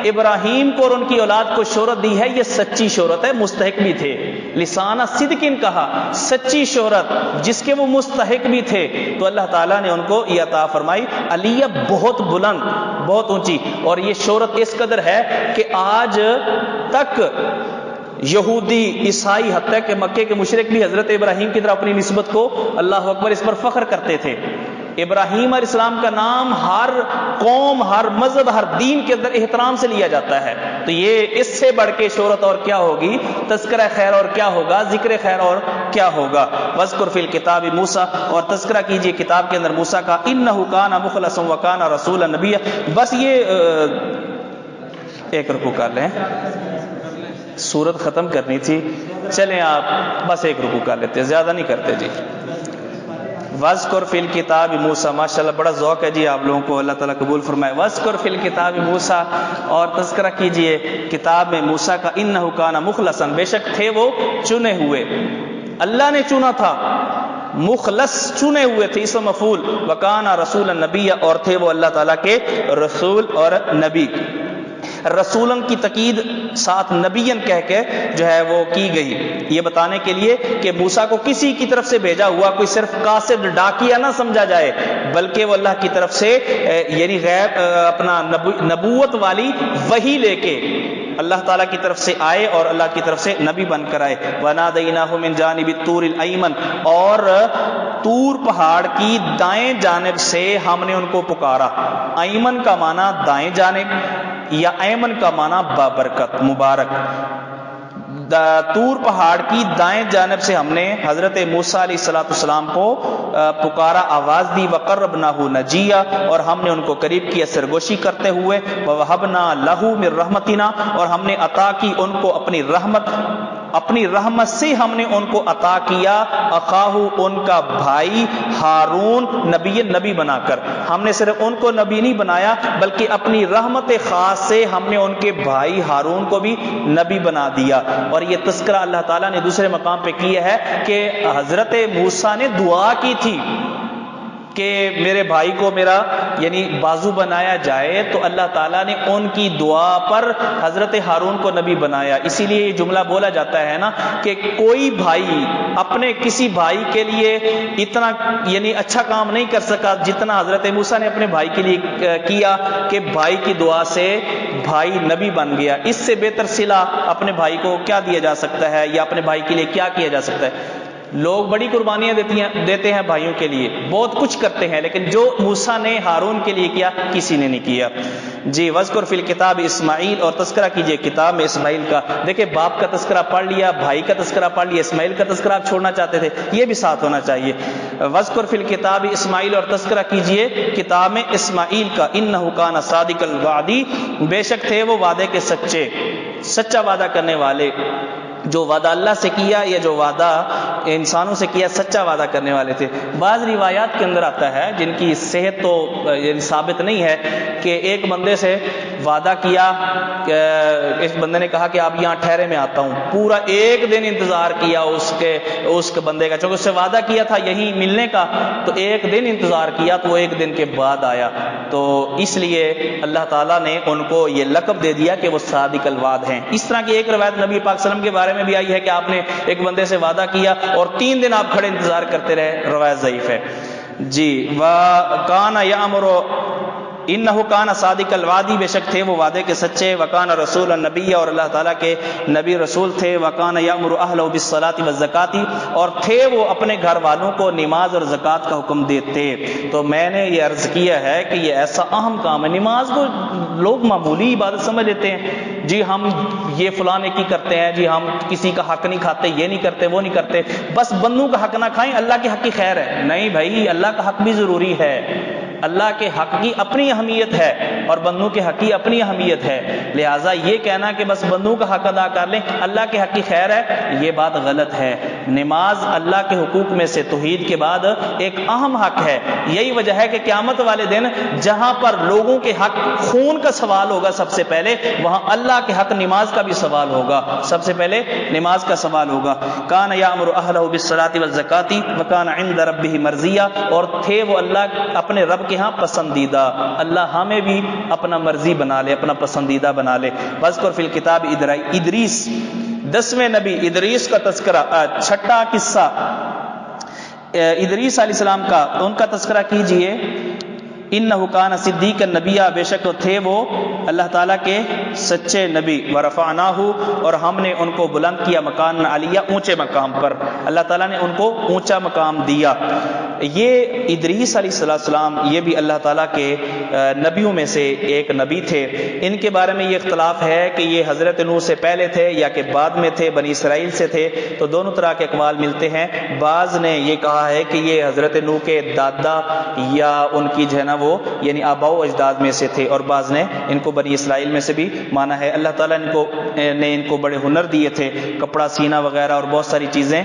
ابراہیم کو اور ان کی اولاد کو شہرت دی ہے، یہ سچی شہرت ہے، مستحق بھی تھے۔ لسانہ صدقین کہا، سچی شہرت جس کے وہ مستحق بھی تھے، تو اللہ تعالیٰ نے ان کو یہ عطا فرمائی، علیہ بہت بلند، بہت اونچی۔ اور یہ شہرت اس قدر ہے کہ آج تک یہودی، عیسائی، حتیٰ کہ مکے کے مشرک بھی حضرت ابراہیم کی طرح اپنی نسبت کو، اللہ اکبر، اس پر فخر کرتے تھے۔ ابراہیم علیہ السلام کا نام ہر قوم، ہر مذہب، ہر دین کے اندر احترام سے لیا جاتا ہے، تو یہ اس سے بڑھ کے شہرت اور کیا ہوگی، تذکرہ خیر اور کیا ہوگا، ذکر خیر اور کیا ہوگا۔ وَاذْكُرْ فِي الْكِتَابِ موسیٰ، اور تذکرہ کیجئے کتاب کے اندر موسیٰ کا، إِنَّهُ كَانَ مُخْلَصًا وَكَانَ رَسُولًا نَبِيًّا۔ بس یہ ایک رکوع کر لیں، سورت ختم کرنی تھی، چلیں آپ بس ایک رکوع کر لیتے ہیں، زیادہ نہیں کرتے جی۔ وَاذْكُرْ فِي الْكِتَابِ موسیٰ، ماشاءاللہ بڑا ذوق ہے جی آپ لوگوں کو، اللہ تعالیٰ قبول فرمائے۔ وَاذْكُرْ فِي الْكِتَابِ موسیٰ، اور تذکرہ کیجئے کتاب میں موسیٰ کا، إِنَّهُ كَانَ مُخْلَصًا، بے شک تھے وہ چنے ہوئے، اللہ نے چنا تھا، مخلص چنے ہوئے تھے، اسم مفعول، وَكَانَ رَسُولًا نَبِيًّا، اور تھے وہ اللہ تعالیٰ کے رسول اور نبی۔ رسولن کی تقید ساتھ نبیًا کہہ کے جو ہے وہ کی گئی، یہ بتانے کے لیے کہ موسیٰ کو کسی کی طرف سے بھیجا ہوا، کوئی صرف قاصد ڈاکیہ نہ سمجھا جائے، بلکہ وہ اللہ کی طرف سے یعنی غیب اپنا نبوت والی وحی لے کے اللہ تعالیٰ کی طرف سے آئے اور اللہ کی طرف سے نبی بن کر آئے۔ وَنَادَيْنَاهُ مِنْ جَانِبِ الطُّورِ الْأَيْمَنِ، اور طور پہاڑ کی دائیں جانب سے ہم نے ان کو پکارا۔ ایمن کا معنی دائیں جانب، یا ایمن کا معنی بابرکت، مبارک۔ طور پہاڑ کی دائیں جانب سے ہم نے حضرت موسیٰ علیہ السلام کو پکارا، آواز دی، وَقَرَّبْنَاهُ نَجِيًّا، اور ہم نے ان کو قریب کیا سرگوشی کرتے ہوئے، وَوَهَبْنَا لَهُ مِن رَحْمَتِنَا، اور ہم نے عطا کی ان کو اپنی رحمت، اپنی رحمت سے ہم نے ان کو عطا کیا اخاہو ان کا بھائی ہارون نبی بنا کر. ہم نے صرف ان کو نبی نہیں بنایا بلکہ اپنی رحمت خاص سے ہم نے ان کے بھائی ہارون کو بھی نبی بنا دیا. اور یہ تذکرہ اللہ تعالیٰ نے دوسرے مقام پہ کیا ہے کہ حضرت موسیٰ نے دعا کی تھی کہ میرے بھائی کو میرا یعنی بازو بنایا جائے، تو اللہ تعالیٰ نے ان کی دعا پر حضرت ہارون کو نبی بنایا. اسی لیے یہ جملہ بولا جاتا ہے نا کہ کوئی بھائی اپنے کسی بھائی کے لیے اتنا یعنی اچھا کام نہیں کر سکا جتنا حضرت موسیٰ نے اپنے بھائی کے لیے کیا کہ بھائی کی دعا سے بھائی نبی بن گیا. اس سے بہتر صلہ اپنے بھائی کو کیا دیا جا سکتا ہے یا اپنے بھائی کے لیے کیا کیا جا سکتا ہے؟ لوگ بڑی قربانیاں دیتے ہیں بھائیوں کے لیے، بہت کچھ کرتے ہیں، لیکن جو موسیٰ نے ہارون کے لیے کیا کسی نے نہیں کیا. جی وذکر فی الکتاب اسماعیل، اور تذکرہ کیجئے کتاب میں اسماعیل کا. دیکھیں باپ کا تذکرہ پڑھ لیا، بھائی کا تذکرہ پڑھ لیا، اسماعیل کا تذکرہ آپ چھوڑنا چاہتے تھے، یہ بھی ساتھ ہونا چاہیے. وذکر فی الکتاب اسماعیل، اور تذکرہ کیجئے کتاب میں اسماعیل کا. انہ کان صادق الوعد، بے شک تھے وہ وعدے کے سچے، سچا وعدہ کرنے والے. جو وعدہ اللہ سے کیا یا جو وعدہ انسانوں سے کیا، سچا وعدہ کرنے والے تھے. بعض روایات کے اندر آتا ہے جن کی صحت تو یعنی ثابت نہیں ہے کہ ایک بندے سے وعدہ کیا، اس بندے نے کہا کہ آپ یہاں ٹھہرے میں آتا ہوں، پورا ایک دن انتظار کیا اس کے بندے کا، چونکہ اس سے وعدہ کیا تھا یہی ملنے کا، تو ایک دن انتظار کیا تو وہ ایک دن کے بعد آیا. تو اس لیے اللہ تعالیٰ نے ان کو یہ لقب دے دیا کہ وہ صادق الوعد ہیں. اس طرح کی ایک روایت نبی پاک صلی اللہ علیہ وسلم کے بارے میں بھی آئی ہے کہ آپ نے ایک بندے سے وعدہ کیا اور 3 دن آپ کھڑے انتظار کرتے رہے، روایت ضعیف ہے. جی وَكَانَ يَأْمُرُ انہو کان صادق الوعدی، بے شک تھے وہ وعدے کے سچے. وکان رسول النبی، اور اللہ تعالیٰ کے نبی رسول تھے. وکان یامر اہلہ بالصلاۃ والزکاۃ، اور تھے وہ اپنے گھر والوں کو نماز اور زکوٰۃ کا حکم دیتے. تو میں نے یہ عرض کیا ہے کہ یہ ایسا اہم کام ہے. نماز کو لوگ معمولی عبادت سمجھ لیتے ہیں، جی ہم یہ فلاں کی کرتے ہیں، جی ہم کسی کا حق نہیں کھاتے، یہ نہیں کرتے، وہ نہیں کرتے، بس بندوں کا حق نہ کھائیں، اللہ کے حق کی خیر ہے. نہیں بھائی، اللہ کا حق بھی ضروری ہے. اللہ کے حق کی اپنی اہمیت ہے اور بندوں کے حق کی اپنی اہمیت ہے. لہٰذا یہ کہنا کہ بس بندوں کا حق ادا کر لیں، اللہ کے حق کی خیر ہے، یہ بات غلط ہے. نماز اللہ کے حقوق میں سے توحید کے بعد ایک اہم حق ہے. یہی وجہ ہے کہ قیامت والے دن جہاں پر لوگوں کے حق خون کا سوال ہوگا سب سے پہلے، وہاں اللہ کے حق نماز کا بھی سوال ہوگا. سب سے پہلے نماز کا سوال ہوگا. کان یامر اہلہ بالصلاۃ والزکاۃ وکان عند ربہ مرضیہ، اور تھے وہ اللہ اپنے رب کے ہاں پسندیدہ. اللہ ہمیں بھی اپنا مرضی بنا لے، اپنا پسندیدہ بنا لے. وذکر فی الکتاب ادریس، 10ویں نبی ادریس کا تذکرہ، چھٹا قصہ ادریس علیہ السلام کا، ان کا تذکرہ کیجئے. انہ کان صدیق النبی، بے شک تھے وہ اللہ تعالیٰ کے سچے نبی. ورفعناہ، اور ہم نے ان کو بلند کیا، مکان علیہ، اونچے مقام پر. اللہ تعالیٰ نے ان کو اونچا مقام دیا. یہ ادریس علیہ السلام یہ بھی اللہ تعالیٰ کے نبیوں میں سے ایک نبی تھے. ان کے بارے میں یہ اختلاف ہے کہ یہ حضرت نوح سے پہلے تھے یا کہ بعد میں تھے، بنی اسرائیل سے تھے. تو دونوں طرح کے اقوال ملتے ہیں. بعض نے یہ کہا ہے کہ یہ حضرت نوح کے دادا یا ان کی جو ہے نا وہ یعنی آباء و اجداد میں سے تھے، اور بعض نے ان کو بنی اسرائیل میں سے بھی مانا ہے. اللہ تعالیٰ نے ان کو بڑے ہنر دیے تھے، کپڑا سینا وغیرہ اور بہت ساری چیزیں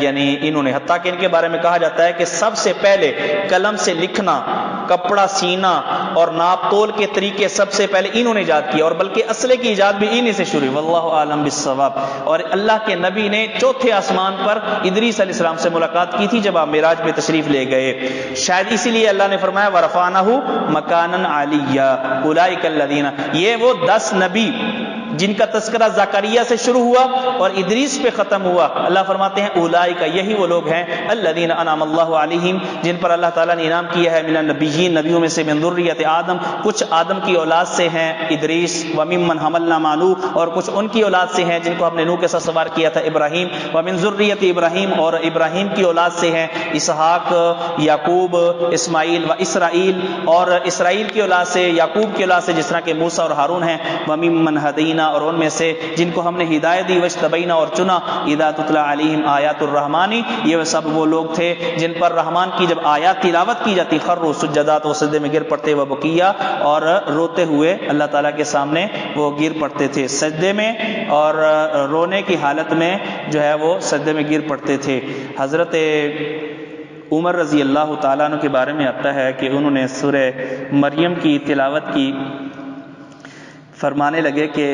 یعنی انہوں نے، حتیٰ کہ ان کے بارے میں کہا جاتا ہے کہ سب سے پہلے قلم سے لکھنا، کپڑا سینا اور ناپ تول کے طریقے سب سے پہلے انہوں نے ایجاد کیا، اور بلکہ اسلحے کی ایجاد بھی انہی سے شروع. واللہ عالم بالصواب. اور اللہ کے نبی نے چوتھے آسمان پر ادریس علیہ السلام سے ملاقات کی تھی جب آپ معراج میں تشریف لے گئے. شاید اسی لیے اللہ نے فرمایا ورفعنہ مکانا علیہ اولئک الذین، یہ وہ 10 نبی جن کا تذکرہ زکریا سے شروع ہوا اور ادریس پہ ختم ہوا. اللہ فرماتے ہیں اولئک، یہی وہ لوگ ہیں، الذین انعم اللہ علیہم، جن پر اللہ تعالیٰ نے انعام کیا ہے، من النبیین، نبیوں میں سے، من ذریۃ آدم، کچھ آدم کی اولاد سے ہیں ادریس، وممن حملنا مع نوح، اور کچھ ان کی اولاد سے ہیں جن کو ہم نے نوح کے ساتھ سوار کیا تھا، ابراہیم، ومن ذریۃ ابراہیم، اور ابراہیم کی اولاد سے ہیں اسحاق، یعقوب، اسماعیل و اسرائیل، اور اسرائیل کی اولاد سے، یعقوب کی اولاد سے جس طرح کہ موسیٰ اور ہارون ہیں. وممن ہدینا، اور ان میں سے جن کو ہم نے ہدایت دی، واجتبینا اور چنا، اذا تتلی علیہم آیات الرحمانی، یہ سب وہ لوگ تھے جن پر رحمان کی جب آیات تلاوت کی جاتی، خروا سجدا، تو سجدے میں گر پڑتے، و بکیا اور روتے ہوئے اللہ تعالیٰ کے سامنے وہ گر پڑتے تھے سجدے میں، اور رونے کی حالت میں جو ہے وہ سجدے میں گر پڑتے تھے۔ حضرت عمر رضی اللہ تعالیٰ عنہ کے بارے میں آتا ہے کہ انہوں نے سورہ مریم کی تلاوت کی، فرمانے لگے کہ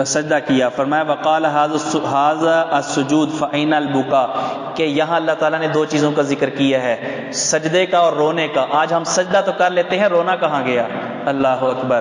سجدہ کیا، فرمایا وقال ھذا السجود فأین البکا، کہ یہاں اللہ تعالیٰ نے دو چیزوں کا ذکر کیا ہے، سجدے کا اور رونے کا۔ آج ہم سجدہ تو کر لیتے ہیں، رونا کہاں گیا؟ اللہ اکبر۔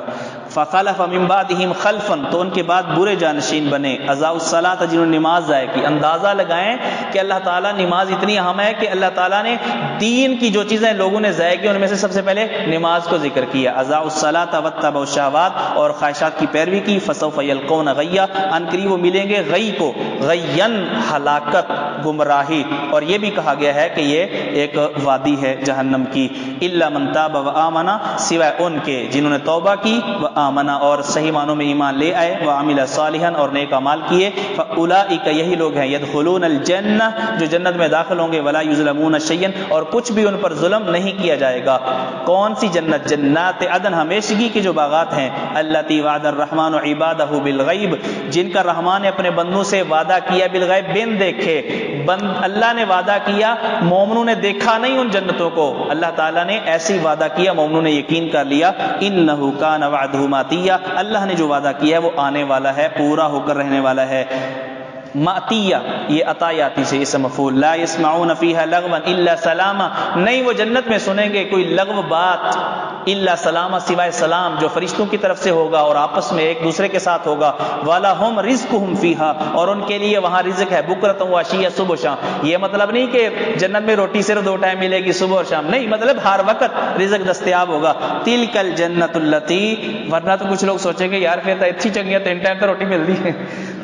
فخلف من بعدہم خلف، تو ان کے بعد برے جانشین بنے، اضاعوا الصلاۃ، جنہوں نے نماز ضائع کی۔ اندازہ لگائیں کہ اللہ تعالیٰ نماز اتنی اہم ہے کہ اللہ تعالیٰ نے دین کی جو چیزیں لوگوں نے ضائع کی ان میں سے سب سے پہلے نماز کو ذکر کیا، اضاعوا الصلاۃ واتبعوا الشہوات، اور خواہشات کی پیروی کی۔ فسوف یلقون غیا، ان قریب وہ ملیں گے غی کو، غین ہلاکت، گمراہی، اور یہ بھی کہا گیا ہے کہ یہ ایک وادی ہے جہنم کی۔ الا من تاب وآمن، سوائے ان کے جنہوں نے توبہ کی، وآمن اور صحیح معنوں میں ایمان لے آئے، وعمل صالحا اور نیک اعمال کیے، فاولئک یہی لوگ ہیں، یدخلون الجنہ جو جنت میں داخل ہوں گے، ولا یظلمون شیئا اور کچھ بھی ان پر ظلم نہیں کیا جائے گا۔ کون سی جنت؟ جنات عدن، ہمیشگی کے جو باغات ہیں، اللاتی وعد الرحمن عبادہ بالغیب، جن کا رحمان نے اپنے بندوں سے وعدہ کیا بالغیب، بن دیکھے۔ اللہ نے وعدہ کیا، مومنوں نے دیکھا نہیں ان جنتوں کو، اللہ تعالیٰ نے ایسی وعدہ کیا، مومنوں نے یقین کر لیا۔ انہ کان وعدہ ماتیا، اللہ نے جو وعدہ کیا ہے وہ آنے والا ہے، پورا ہو کر رہنے والا ہے۔ ماتیہ یہ عطایاتی سے اسم مفعول، لا یسمعون فیہا لغوا الا سلاما، نہیں وہ جنت میں سنیں گے کوئی لغو بات، الا سلاما سوائے سلام جو فرشتوں کی طرف سے ہوگا اور آپس میں ایک دوسرے کے ساتھ ہوگا۔ وَلَهُمْ رِزْقُهُمْ فِيهَا، اور ان کے لیے وہاں رزق ہے، بکرۃ وعشیہ، صبح و شام۔ یہ مطلب نہیں کہ جنت میں روٹی صرف دو ٹائم ملے گی، صبح اور شام، نہیں، مطلب ہر وقت رزق دستیاب ہوگا۔ تِلْكَ الْجَنَّةُ الَّتِي، ورنہ تو کچھ لوگ سوچیں گے یار پھر تو اچھی چنگی ہے، 3 ٹائم تو روٹی ملتی ہے۔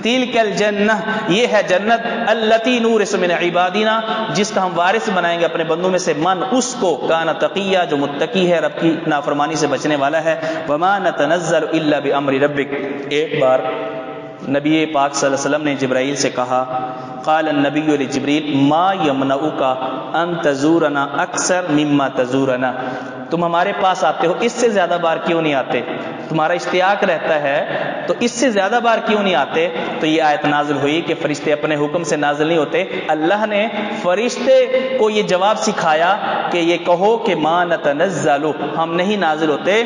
تِلْكَ الْجَنَّةُ، یہ ہے جنت، الَّتِي نُورِثُ مِنْ عِبَادِنَا، جس کا ہم وارث بنائیں گے اپنے بندوں میں سے، من اس کو، کان تقیہ جو متقی ہے، رب کی نافرمانی سے بچنے والا ہے۔ وما نتنزل الا بامر ربک، ایک بار نبی پاک صلی اللہ علیہ وسلم نے جبرائیل سے کہا، قال النبی لجبریل ما یمنعک ان تزورنا اکثر مما تزورنا، تم ہمارے پاس آتے ہو اس سے زیادہ بار کیوں نہیں آتے؟ تمہارا اشتیاق رہتا ہے تو اس سے زیادہ بار کیوں نہیں آتے؟ تو یہ آیت نازل ہوئی کہ فرشتے اپنے حکم سے نازل نہیں ہوتے، اللہ نے فرشتے کو یہ جواب سکھایا کہ یہ کہو کہ ما نتنزل، ہم نہیں نازل ہوتے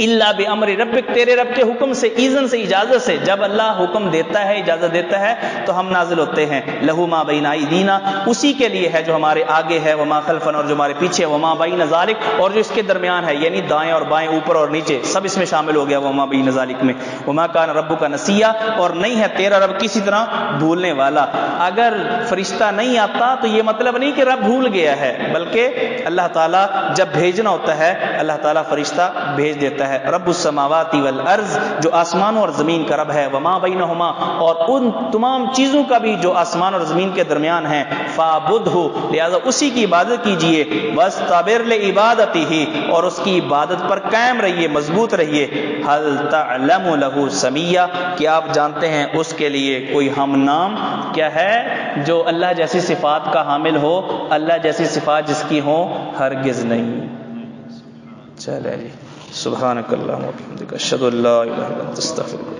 الا بامر ربک، تیرے رب کے حکم سے، اذن سے، اجازت سے، جب اللہ حکم دیتا ہے، اجازت دیتا ہے تو ہم نازل ہوتے ہیں۔ لہو ما بین ایدینا، اسی کے لیے ہے جو ہمارے آگے ہے، وما خلفنا اور جو ہمارے پیچھے، وما بین ذالک اور جو اس کے درمیان ہے، یعنی دائیں اور بائیں، اوپر اور نیچے، سب اس میں شامل ہو گیا وما بین ذالک میں۔ وما کان ربک نسیا، اور نہیں ہے تیرا رب کسی طرح بھولنے والا۔ اگر فرشتہ نہیں آتا تو یہ مطلب نہیں کہ رب بھول گیا ہے، بلکہ اللہ تعالیٰ جب بھیجنا ہوتا ہے اللہ تعالیٰ فرشتہ بھیج دیتا ہے۔ رب السماوات والارض، جو آسمانوں اور زمین کا رب ہے، وما بینہما اور ان تمام چیزوں کا بھی جو آسمان اور زمین کے درمیان ہیں، فاعبدہ، لہذا اسی کی عبادت کیجئے، واستبر لعبادتہ اور اس کی عبادت پر قائم رہیے، مضبوط رہیے۔ هل تعلم له سمیہ، کیا آپ جانتے ہیں اس کے لیے کوئی ہم نام کیا ہے جو اللہ جیسی صفات کا حامل ہو؟ اللہ جیسی صفات جس کی ہوں ہرگز نہیں۔ چلے جی، سبحانک اللہم و بحمدک، اشہد ان لا الہ الا انت، استغفرک۔